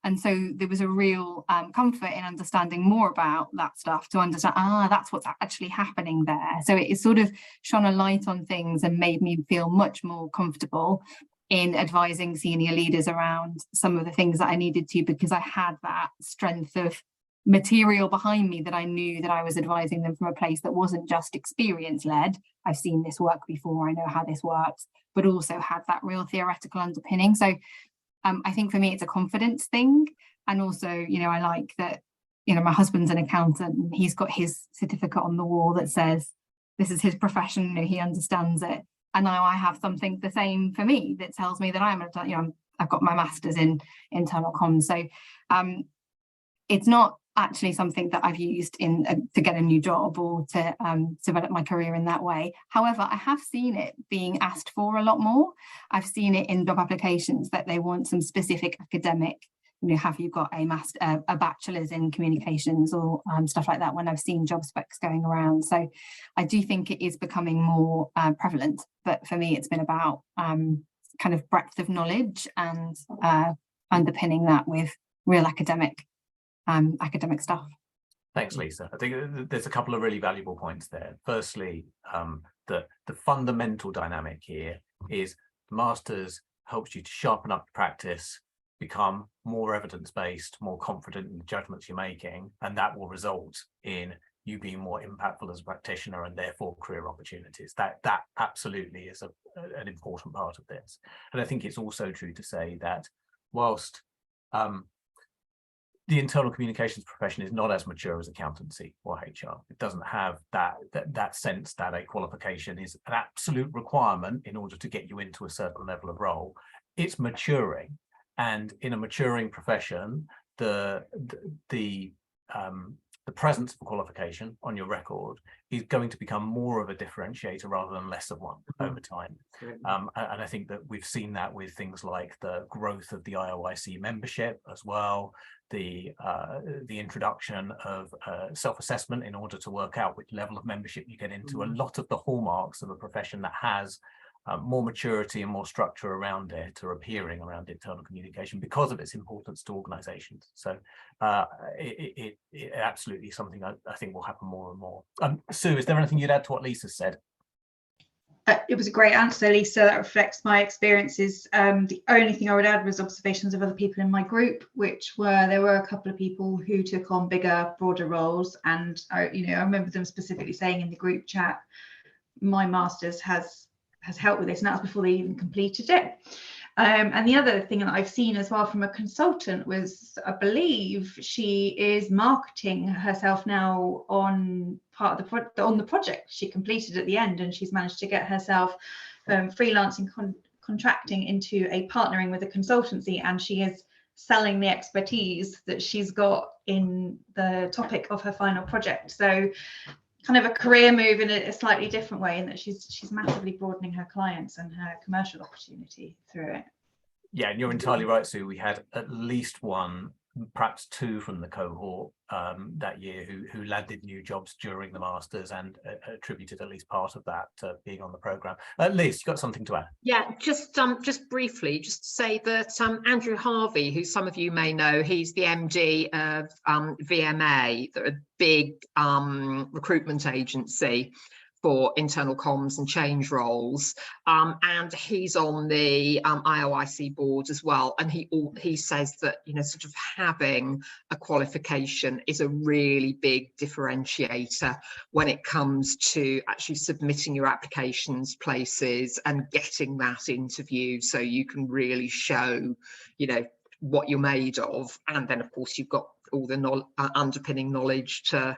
Speaker 4: And so there was a real comfort in understanding more about that stuff, to understand, that's what's actually happening there. So it sort of shone a light on things and made me feel much more comfortable in advising senior leaders around some of the things that I needed to, because I had that strength of material behind me that I knew that I was advising them from a place that wasn't just experience led. I've seen this work before, I know how this works, but also had that real theoretical underpinning. So I think for me, it's a confidence thing. And also, you know, I like that, you know, my husband's an accountant and he's got his certificate on the wall that says this is his profession, you know, he understands it. And now I have something the same for me that tells me that I've got my master's in internal comms. So it's not actually something that I've used to get a new job or to develop my career in that way. However, I have seen it being asked for a lot more. I've seen it in job applications that they want some specific academic, you know, have you got a bachelor's in communications or stuff like that, when I've seen job specs going around. So I do think it is becoming more prevalent, but for me, it's been about kind of breadth of knowledge and underpinning that with real academic stuff.
Speaker 2: Thanks, Lisa. I think there's a couple of really valuable points there. Firstly, the fundamental dynamic here is the Masters helps you to sharpen up the practice, become more evidence-based, more confident in the judgments you're making, and that will result in you being more impactful as a practitioner and therefore career opportunities. That absolutely is an important part of this. And I think it's also true to say that whilst the internal communications profession is not as mature as accountancy or HR. It doesn't have that sense that a qualification is an absolute requirement in order to get you into a certain level of role. It's maturing, and in a maturing profession, the presence of a qualification on your record is going to become more of a differentiator rather than less of one over time. And I think that we've seen that with things like the growth of the IOIC membership as well, the introduction of self-assessment in order to work out which level of membership you get into. A lot of the hallmarks of a profession that has more maturity and more structure around it are appearing around internal communication because of its importance to organizations. So it absolutely something I think will happen more and more. Sue, is there anything you'd add to what Lisa said?
Speaker 5: It was a great answer, Lisa. That reflects my experiences. The only thing I would add was observations of other people in my group, there were a couple of people who took on bigger, broader roles. And I remember them specifically saying in the group chat, my master's has helped with this, and that was before they even completed it. And the other thing that I've seen as well from a consultant was, I believe she is marketing herself now on part of the project she completed at the end, and she's managed to get herself freelancing contracting into a partnering with a consultancy, and she is selling the expertise that she's got in the topic of her final project. So kind of a career move in a slightly different way, in that she's massively broadening her clients and her commercial opportunity through it.
Speaker 2: Yeah, and you're entirely right, Sue. We had at least one, perhaps two from the cohort that year who landed new jobs during the Masters, and attributed at least part of that to being on the programme. Liz, you got something to add?
Speaker 1: Yeah, just briefly, just to say that Andrew Harvey, who some of you may know, he's the MD of VMA, a big recruitment agency for internal comms and change roles, and he's on the IOIC board as well, and he says that sort of having a qualification is a really big differentiator when it comes to actually submitting your applications places and getting that interview, so you can really show what you're made of. And then of course you've got all the underpinning knowledge to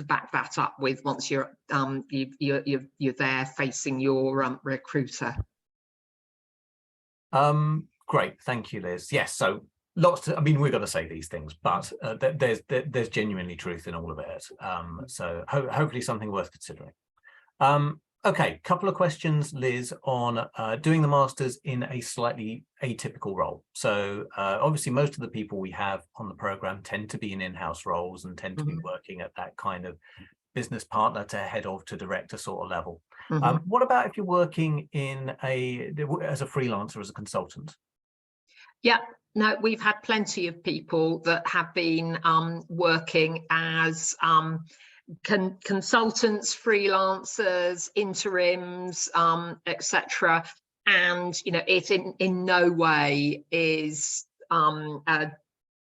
Speaker 1: back that up with once you're there facing your recruiter.
Speaker 2: Great, thank you, Liz. Yes, so lots to, we're going to say these things, but there's genuinely truth in all of it. So hopefully something worth considering. Okay, couple of questions, Liz, on doing the Masters in a slightly atypical role. So obviously most of the people we have on the programme tend to be in in-house roles and tend to be working at that kind of business partner to head of to director sort of level. What about if you're working in as a freelancer, as a consultant?
Speaker 1: Yeah, no, we've had plenty of people that have been working as consultants, freelancers, interims, etc., and it in no way is a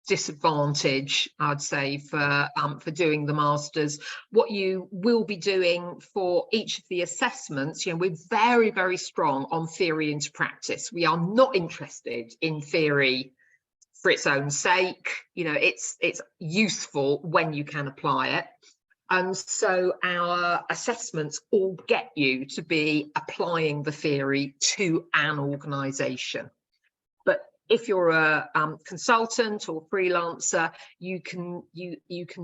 Speaker 1: disadvantage, I'd say, for doing the Masters. What you will be doing for each of the assessments, we're very, very strong on theory into practice. We are not interested in theory for its own sake. It's useful when you can apply it. And so our assessments all get you to be applying the theory to an organisation. But if you're a consultant or freelancer, you can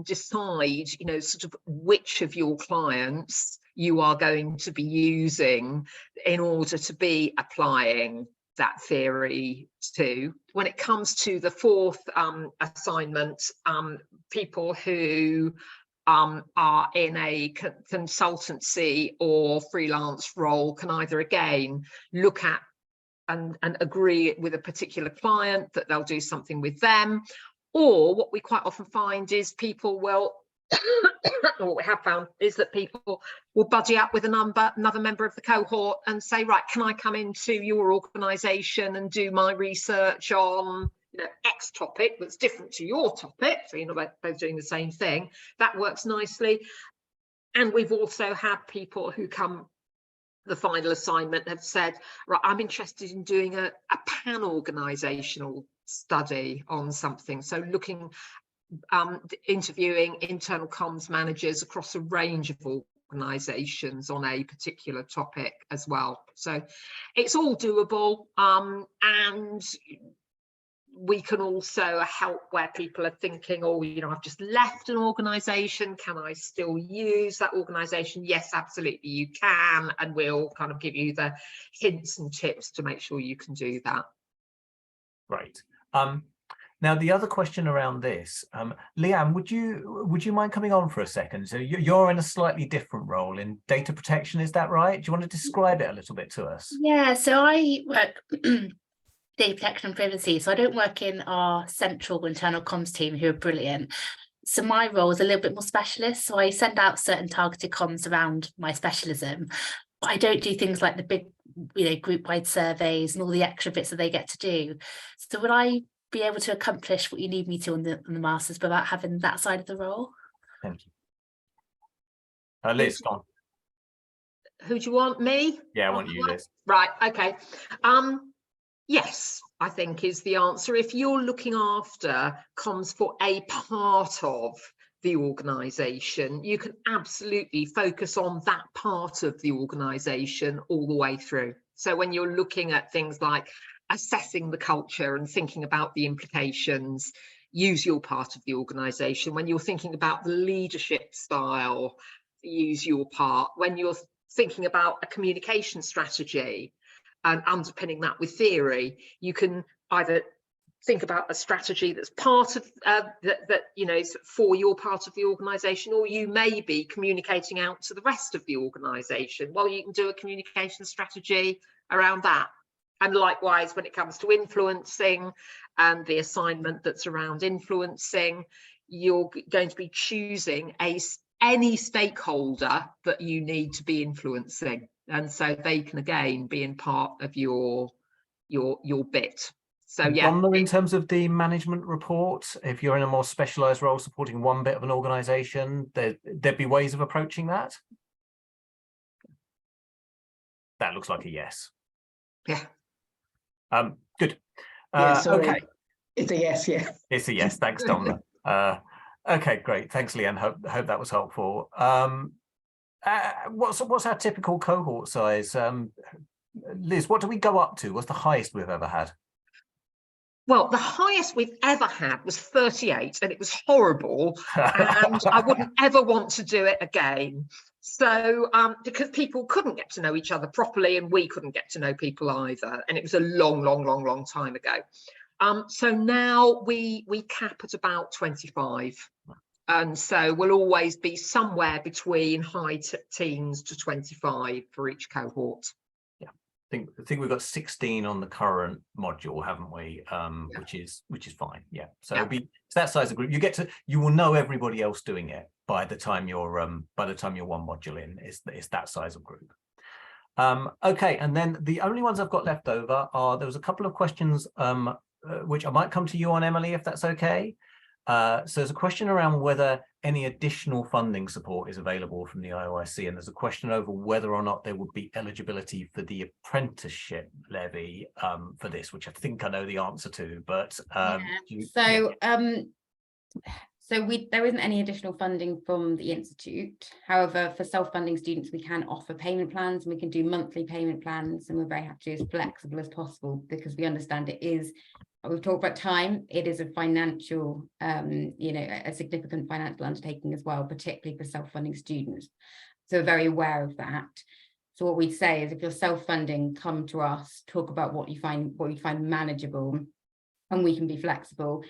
Speaker 1: decide, sort of which of your clients you are going to be using in order to be applying that theory to. When it comes to the fourth assignment, people who are in a consultancy or freelance role can either again look at and agree with a particular client that they'll do something with them, or what we quite often find is people will or what we have found is that people will buddy up with another member of the cohort and say, right, can I come into your organisation and do my research on X topic that's different to your topic, so you're not both doing the same thing. That works nicely. And we've also had people who come the final assignment have said, right, I'm interested in doing a pan-organisational study on something. So looking, interviewing internal comms managers across a range of organisations on a particular topic as well. So it's all doable, and we can also help where people are thinking, oh, you know, I've just left an organisation, can I still use that organisation? Yes, absolutely you can, and we'll kind of give you the hints and tips to make sure you can do that.
Speaker 2: Great. Now, the other question around this, Leanne, would you mind coming on for a second? So you're in a slightly different role in data protection, is that right? Do you want to describe it a little bit to us?
Speaker 7: Yeah, so I work data protection and privacy. So I don't work in our central internal comms team, who are brilliant. So my role is a little bit more specialist. So I send out certain targeted comms around my specialism, but I don't do things like the big, you know, group-wide surveys and all the extra bits that they get to do. So would I be able to accomplish what you need me to on the masters without having that side of the role?
Speaker 2: Thank you. Liz, go on.
Speaker 1: Who do you want? Me?
Speaker 2: Yeah, I want you, Liz.
Speaker 1: Right, okay. Yes, I think is the answer. If you're looking after comms for a part of the organisation, you can absolutely focus on that part of the organisation all the way through. So when you're looking at things like assessing the culture and thinking about the implications, use your part of the organisation. When you're thinking about the leadership style, use your part. When you're thinking about a communication strategy and underpinning that with theory, you can either think about a strategy that's part of that you know, for your part of the organisation, or you may be communicating out to the rest of the organisation. Well, you can do a communication strategy around that. And likewise, when it comes to influencing and the assignment that's around influencing, you're going to be choosing any stakeholder that you need to be influencing, and so they can again be in part of your bit. So yeah.
Speaker 2: In terms of the management report, if you're in a more specialised role supporting one bit of an organisation, there'd be ways of approaching that. That looks like a yes.
Speaker 1: Yeah.
Speaker 2: Good.
Speaker 3: Okay. It's a yes, yeah.
Speaker 2: It's a yes. Thanks, Domna. Okay, great. Thanks, Leanne. Hope that was helpful. What's our typical cohort size? Liz, what do we go up to? What's the highest we've ever had?
Speaker 1: Well, the highest we've ever had was 38, and it was horrible, and I wouldn't ever want to do it again. So because people couldn't get to know each other properly, and we couldn't get to know people either, and it was a long time ago. So now we cap at about 25, and so we'll always be somewhere between high teens to 25 for each cohort.
Speaker 2: I think we've got 16 on the current module, haven't we?
Speaker 1: Yeah.
Speaker 2: Which is fine. Yeah. So it'll be, it's that size of group. You will know everybody else doing it by the time you're one module in. It's that size of group. Okay, and then the only ones I've got left over are, there was a couple of questions which I might come to you on, Emily, if that's okay. So there's a question around whether any additional funding support is available from the IOIC, and there's a question over whether or not there would be eligibility for the apprenticeship levy for this, which I think I know the answer to, but
Speaker 6: there isn't any additional funding from the Institute. However, for self-funding students, we can offer payment plans, and we can do monthly payment plans, and we're very happy to be as flexible as possible, because we understand it is, we've talked about time, it is a financial, a significant financial undertaking as well, particularly for self-funding students. So we're very aware of that. So what we'd say is, if you're self-funding, come to us, talk about what you find manageable, and we can be flexible.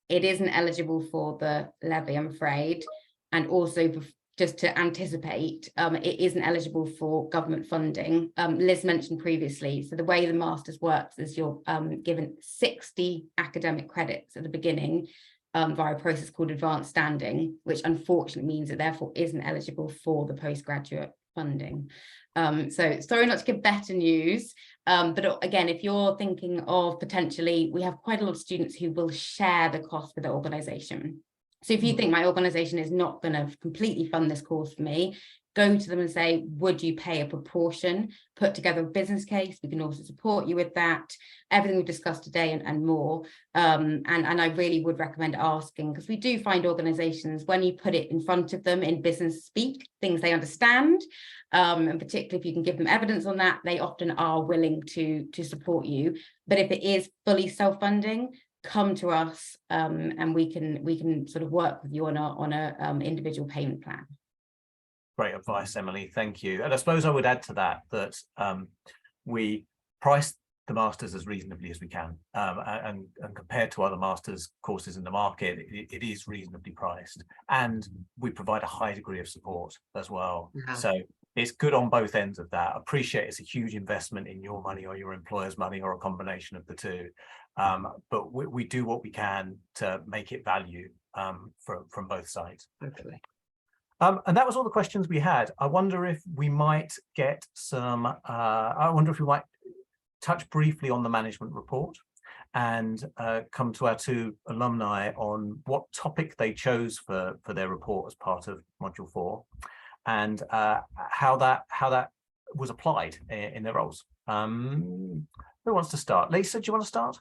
Speaker 6: It isn't eligible for the levy, I'm afraid. And also, just to anticipate, it isn't eligible for government funding. Liz mentioned previously, so the way the Masters works is you're given 60 academic credits at the beginning via a process called advanced standing, which unfortunately means it therefore isn't eligible for the postgraduate funding. So sorry not to give better news, but again, if you're thinking of potentially, we have quite a lot of students who will share the cost with the organisation. So if you think my organisation is not going to completely fund this course for me, go to them and say, would you pay a proportion, put together a business case? We can also support you with that, everything we've discussed today and more. And I really would recommend asking, because we do find organizations, when you put it in front of them in business speak, things they understand, and particularly if you can give them evidence on that, they often are willing to support you. But if it is fully self-funding, come to us, and we can sort of work with you on a individual payment plan.
Speaker 2: Great advice, Emily. Thank you. And I suppose I would add to that we price the masters as reasonably as we can, and compared to other masters courses in the market, it is reasonably priced, and we provide a high degree of support as well.
Speaker 1: Yeah.
Speaker 2: So it's good on both ends of that. Appreciate it's a huge investment in your money or your employer's money or a combination of the two, but we do what we can to make it value from both sides.
Speaker 1: Hopefully.
Speaker 2: And that was all the questions we had. I wonder if we might get some, I wonder if we might touch briefly on the management report and come to our two alumni on what topic they chose for their report as part of Module 4, and how that was applied in their roles. Who wants to start? Lisa, do you want to start?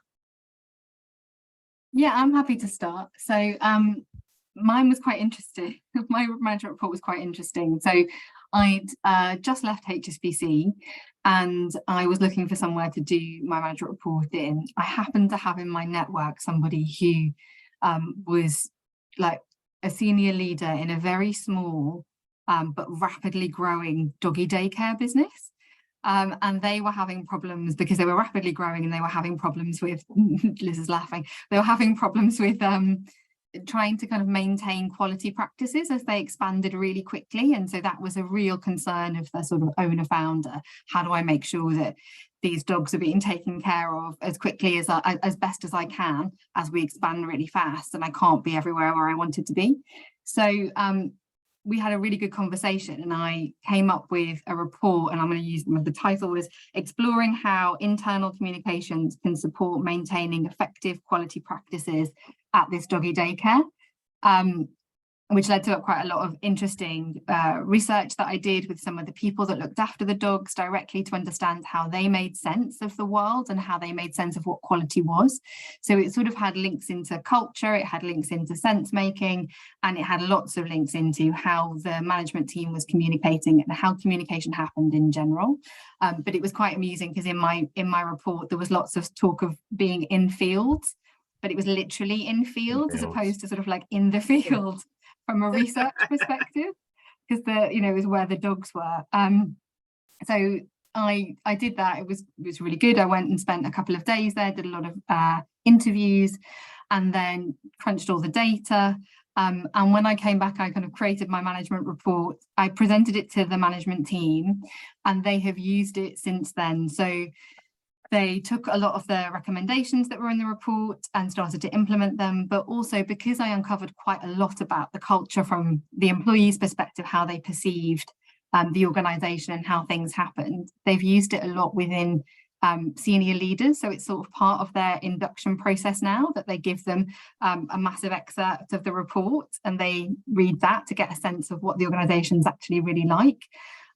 Speaker 4: Yeah, I'm happy to start. So mine was quite interesting. My management report was quite interesting. So I'd just left HSBC and I was looking for somewhere to do my management report in. I happened to have in my network somebody who was like a senior leader in a very small but rapidly growing doggy daycare business. And they were having problems because they were rapidly growing, and they were having problems with, Liz is laughing, they were having problems with trying to kind of maintain quality practices as they expanded really quickly. And so that was a real concern of the sort of owner founder. How do I make sure that these dogs are being taken care of as quickly as best as I can as we expand really fast, and I can't be everywhere where I wanted to be? So we had a really good conversation, and I came up with a report, and I'm going to use them. The title was Exploring How Internal Communications Can Support Maintaining Effective Quality Practices at this doggy daycare, which led to quite a lot of interesting research that I did with some of the people that looked after the dogs directly to understand how they made sense of the world and how they made sense of what quality was. So it sort of had links into culture, it had links into sense making, and it had lots of links into how the management team was communicating and how communication happened in general. But it was quite amusing because in my report there was lots of talk of being in fields, but it was literally in fields as opposed to sort of like in the field from a research perspective, because it was where the dogs were. So I did that. It was really good. I went and spent a couple of days there, did a lot of interviews, and then crunched all the data. And when I came back, I kind of created my management report. I presented it to the management team, and they have used it since then. So they took a lot of the recommendations that were in the report and started to implement them, but also because I uncovered quite a lot about the culture from the employees' perspective, how they perceived the organisation and how things happened. They've used it a lot within senior leaders, so it's sort of part of their induction process now, that they give them a massive excerpt of the report and they read that to get a sense of what the organisation's actually really like.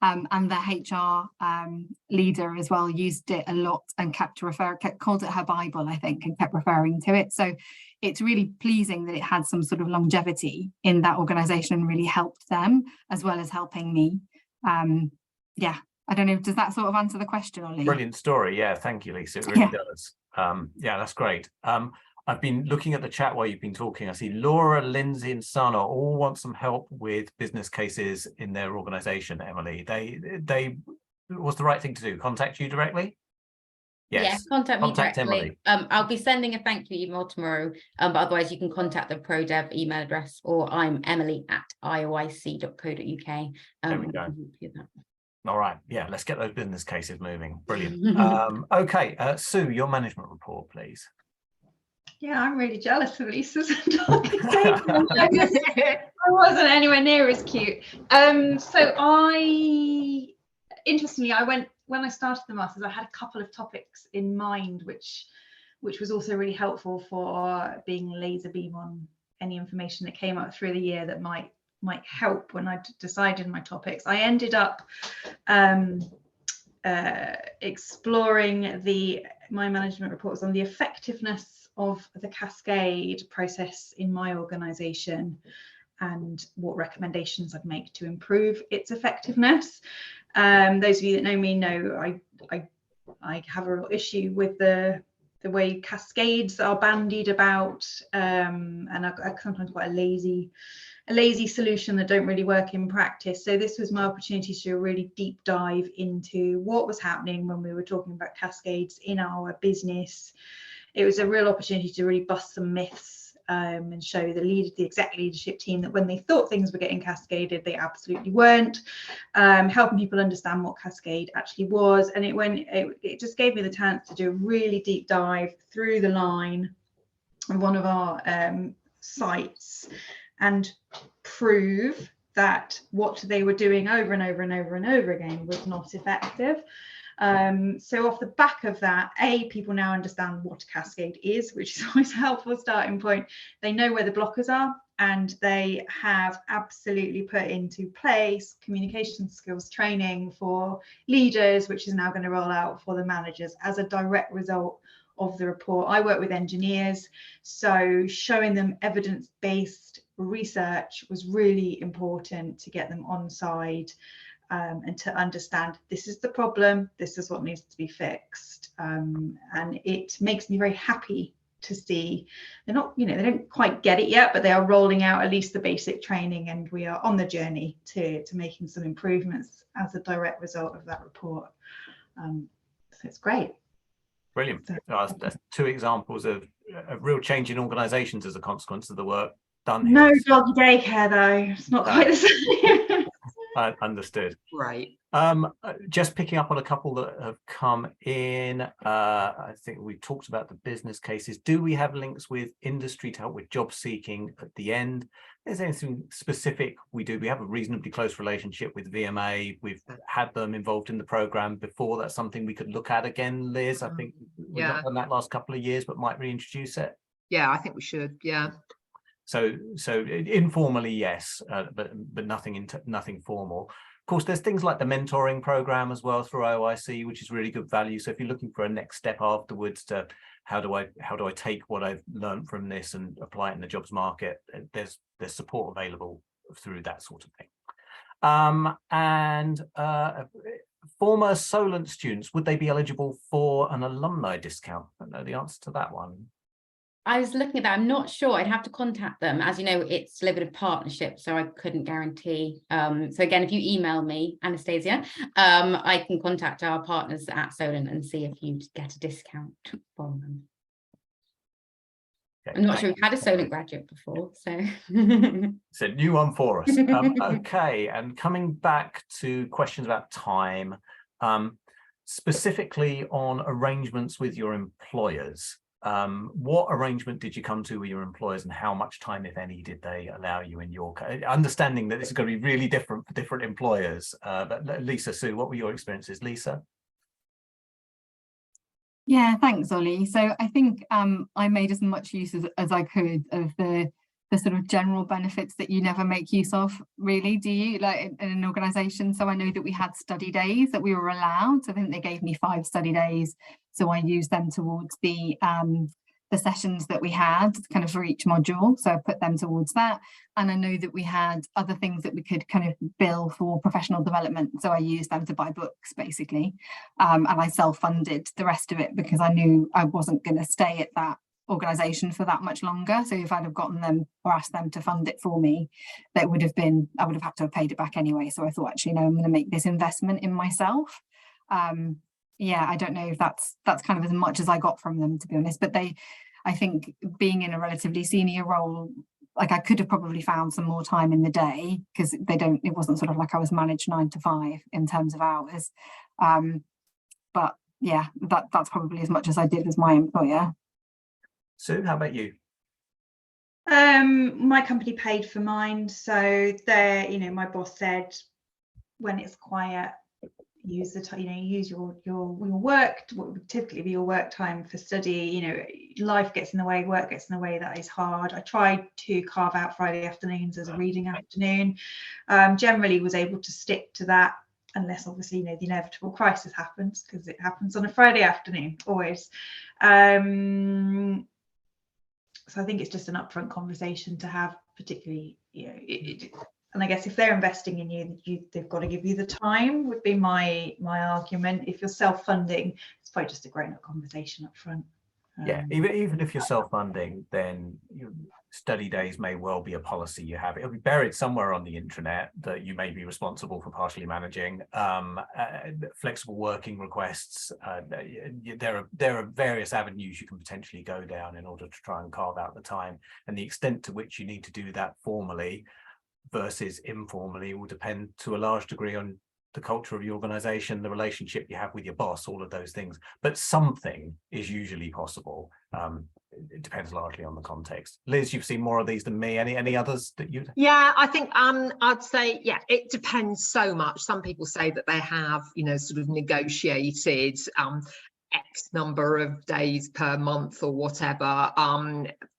Speaker 4: And the HR leader as well used it a lot and called it her Bible, I think, and kept referring to it. So it's really pleasing that it had some sort of longevity in that organisation and really helped them as well as helping me. Yeah, I don't know, does that sort of answer the question, Ollie?
Speaker 2: Brilliant story. Yeah, thank you, Lisa. It really does. Yeah, that's great. I've been looking at the chat while you've been talking. I see Laura, Lindsay and Sana all want some help with business cases in their organisation, Emily. They what's the right thing to do? Contact you directly? Yes,
Speaker 6: contact me directly.
Speaker 2: Emily.
Speaker 6: I'll be sending a thank you email tomorrow, but otherwise you can contact the ProDev email address, or I'm emily@ioic.co.uk.
Speaker 2: There we go. All right, yeah, let's get those business cases moving. Brilliant. Okay, Sue, your management report, please.
Speaker 5: Yeah, I'm really jealous of Lisa's dog. I wasn't anywhere near as cute. So interestingly, when I started the Masters, I had a couple of topics in mind, which was also really helpful for being laser beam on any information that came up through the year that might might help when I decided my topics. I ended up exploring my management reports on the effectiveness of the Cascade process in my organisation and what recommendations I'd make to improve its effectiveness. Those of you that know me know I have a real issue with the way cascades are bandied about, and are sometimes quite a lazy solution that don't really work in practice. So this was my opportunity to do a really deep dive into what was happening when we were talking about cascades in our business. It was a real opportunity to really bust some myths and show the exec leadership team that when they thought things were getting cascaded, they absolutely weren't. Helping people understand what Cascade actually was, and it just gave me the chance to do a really deep dive through the line of one of our sites and prove that what they were doing over and over and over and over again was not effective. So off the back of that, people now understand what a cascade is, which is always a helpful starting point. They know where the blockers are, and they have absolutely put into place communication skills training for leaders, which is now going to roll out for the managers as a direct result of the report. I work with engineers, so showing them evidence-based research was really important to get them on side. And to understand this is the problem, this is what needs to be fixed, and it makes me very happy to see they're not, they don't quite get it yet, but they are rolling out at least the basic training, and we are on the journey to making some improvements as a direct result of that report. So it's great.
Speaker 2: Brilliant. That's two examples of a real change in organisations as a consequence of the work done here.
Speaker 5: No doggy daycare though, it's not quite the same.
Speaker 2: Understood.
Speaker 1: Right.
Speaker 2: Just picking up on a couple that have come in. I think we talked about the business cases. Do we have links with industry to help with job seeking at the end? Is there anything specific we do? We have a reasonably close relationship with VMA. We've had them involved in the programme before. That's something we could look at again, Liz. I think we've not done that last couple of years, but might reintroduce it.
Speaker 1: Yeah, I think we should. Yeah.
Speaker 2: So informally, yes, but nothing formal. Of course, there's things like the mentoring program as well through OIC, which is really good value. So if you're looking for a next step afterwards to how do I take what I've learned from this and apply it in the jobs market, there's support available through that sort of thing. Former Solent students, would they be eligible for an alumni discount? I don't know the answer to that one.
Speaker 6: I was looking at that. I'm not sure. I'd have to contact them. As you know, it's delivered a partnership, so I couldn't guarantee. So again, if you email me, Anastasia, I can contact our partners at Solent and see if you get a discount from them. Okay, I'm not sure we've had a Solent graduate before, so.
Speaker 2: It's a new one for us. Okay, and coming back to questions about time, specifically on arrangements with your employers. What arrangement did you come to with your employers, and how much time, if any, did they allow you in your case? Understanding that this is going to be really different for different employers. But Lisa, Sue, what were your experiences? Lisa?
Speaker 4: Yeah, thanks, Ollie. So I think I made as much use as I could of the sort of general benefits that you never make use of, really, do you, like in an organisation? So I know that we had study days that we were allowed. I think they gave me 5 study days, so I used them towards the sessions that we had kind of for each module, so I put them towards that. And I know that we had other things that we could kind of bill for professional development, so I used them to buy books basically, and I self-funded the rest of it because I knew I wasn't going to stay at that organisation for that much longer. So if I'd have gotten them or asked them to fund it for me, that would have been, I would have had to have paid it back anyway. So I thought, actually, no, I'm going to make this investment in myself. Yeah, I don't know if that's kind of as much as I got from them, to be honest. But I think being in a relatively senior role, like I could have probably found some more time in the day, because it wasn't sort of like I was managed 9 to 5 in terms of hours. But yeah, that's probably as much as I did as my employer.
Speaker 2: Sue, how about you?
Speaker 5: My company paid for mine, so my boss said when it's quiet, use the time, use your work, what would typically be your work time for study. Life gets in the way, work gets in the way. That is hard. I tried to carve out Friday afternoons as a reading afternoon. Generally was able to stick to that, unless obviously the inevitable crisis happens, because it happens on a Friday afternoon always. So I think it's just an upfront conversation to have, particularly and I guess if they're investing in you, they've got to give you the time, would be my argument. If you're self-funding, it's probably just a grown-up conversation up front.
Speaker 2: Yeah, even if you're self-funding, then your study days may well be a policy you have. It'll be buried somewhere on the intranet that you may be responsible for partially managing. Flexible working requests. There are various avenues you can potentially go down in order to try and carve out the time, and the extent to which you need to do that formally versus informally will depend to a large degree on the culture of your organization, the relationship you have with your boss, all of those things. But something is usually possible. It depends largely on the context. Liz, you've seen more of these than me. Any others that you?
Speaker 1: Yeah, I think I'd say, yeah, it depends so much. Some people say that they have, sort of negotiated X number of days per month or whatever.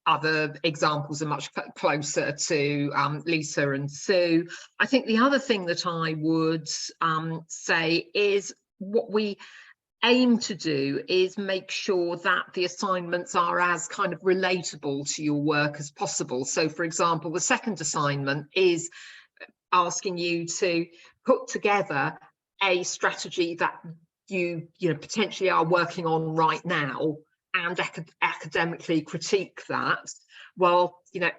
Speaker 1: Other examples are much closer to Lisa and Sue. I think the other thing that I would say is what we aim to do is make sure that the assignments are as kind of relatable to your work as possible. So, for example, the second assignment is asking you to put together a strategy that you potentially are working on right now and academically critique that. Well,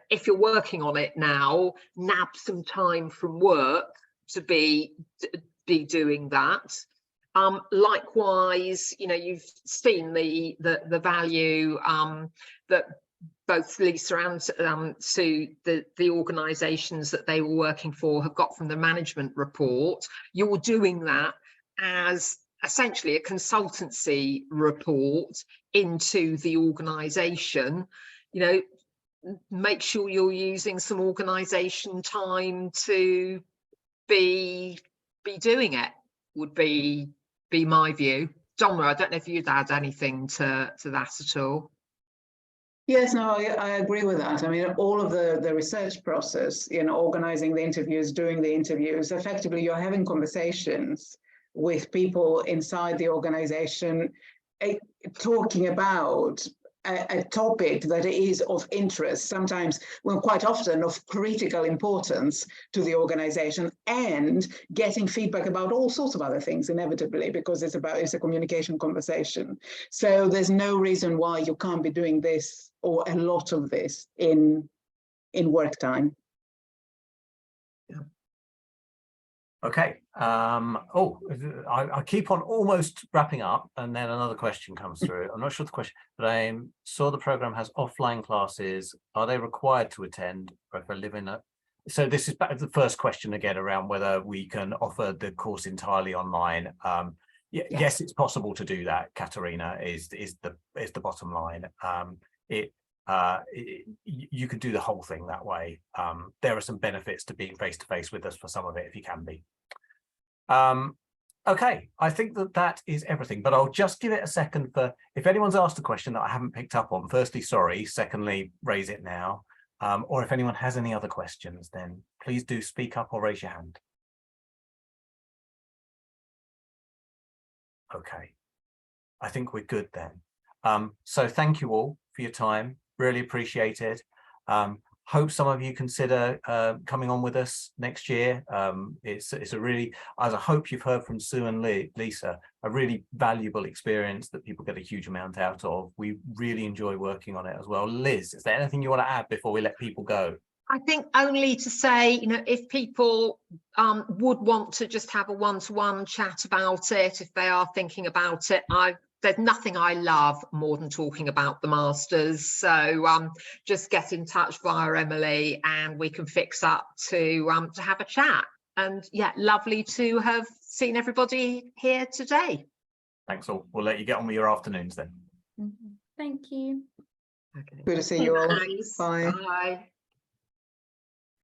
Speaker 1: if you're working on it now, nab some time from work to be doing that. Likewise, you've seen the value that both Lisa and Sue, the organisations that they were working for, have got from the management report. You're doing that as essentially a consultancy report into the organisation. Make sure you're using some organisation time to be doing it, would be my view. Donna, I don't know if you'd add anything to that at all.
Speaker 3: Yes, no, I agree with that. I mean, all of the research process, organizing the interviews, doing the interviews, effectively you're having conversations with people inside the organization, talking about a topic that is of interest, sometimes, well, quite often of critical importance to the organization, and getting feedback about all sorts of other things, inevitably, because it's a communication conversation. So there's no reason why you can't be doing this or a lot of this in work time.
Speaker 2: Yeah. Okay. I keep on almost wrapping up, and then another question comes through. I'm not sure the question, but I saw the program has offline classes. Are they required to attend, or if I live in a? So this is back to the first question again around whether we can offer the course entirely online. Yes, it's possible to do that. Katerina is the bottom line. You could do the whole thing that way. There are some benefits to being face-to-face with us for some of it, if you can be. Okay, I think that is everything, but I'll just give it a second for, if anyone's asked a question that I haven't picked up on, firstly, sorry, secondly, raise it now. Or if anyone has any other questions, then please do speak up or raise your hand. Okay, I think we're good then. So thank you all for your time. Really appreciate it. Hope some of you consider coming on with us next year. It's a really, as I hope you've heard from Sue and Lisa, a really valuable experience that people get a huge amount out of. We really enjoy working on it as well. Liz, is there anything you want to add before we let people go?
Speaker 1: I think only to say, if people would want to just have a one-to-one chat about it, if they are thinking about it, there's nothing I love more than talking about the Masters. So just get in touch via Emily and we can fix up to have a chat. And yeah, lovely to have seen everybody here today.
Speaker 2: Thanks all. We'll let you get on with your afternoons then.
Speaker 6: Thank you.
Speaker 1: Okay.
Speaker 3: Good to see you all.
Speaker 1: Thanks.
Speaker 3: Bye.
Speaker 1: Bye.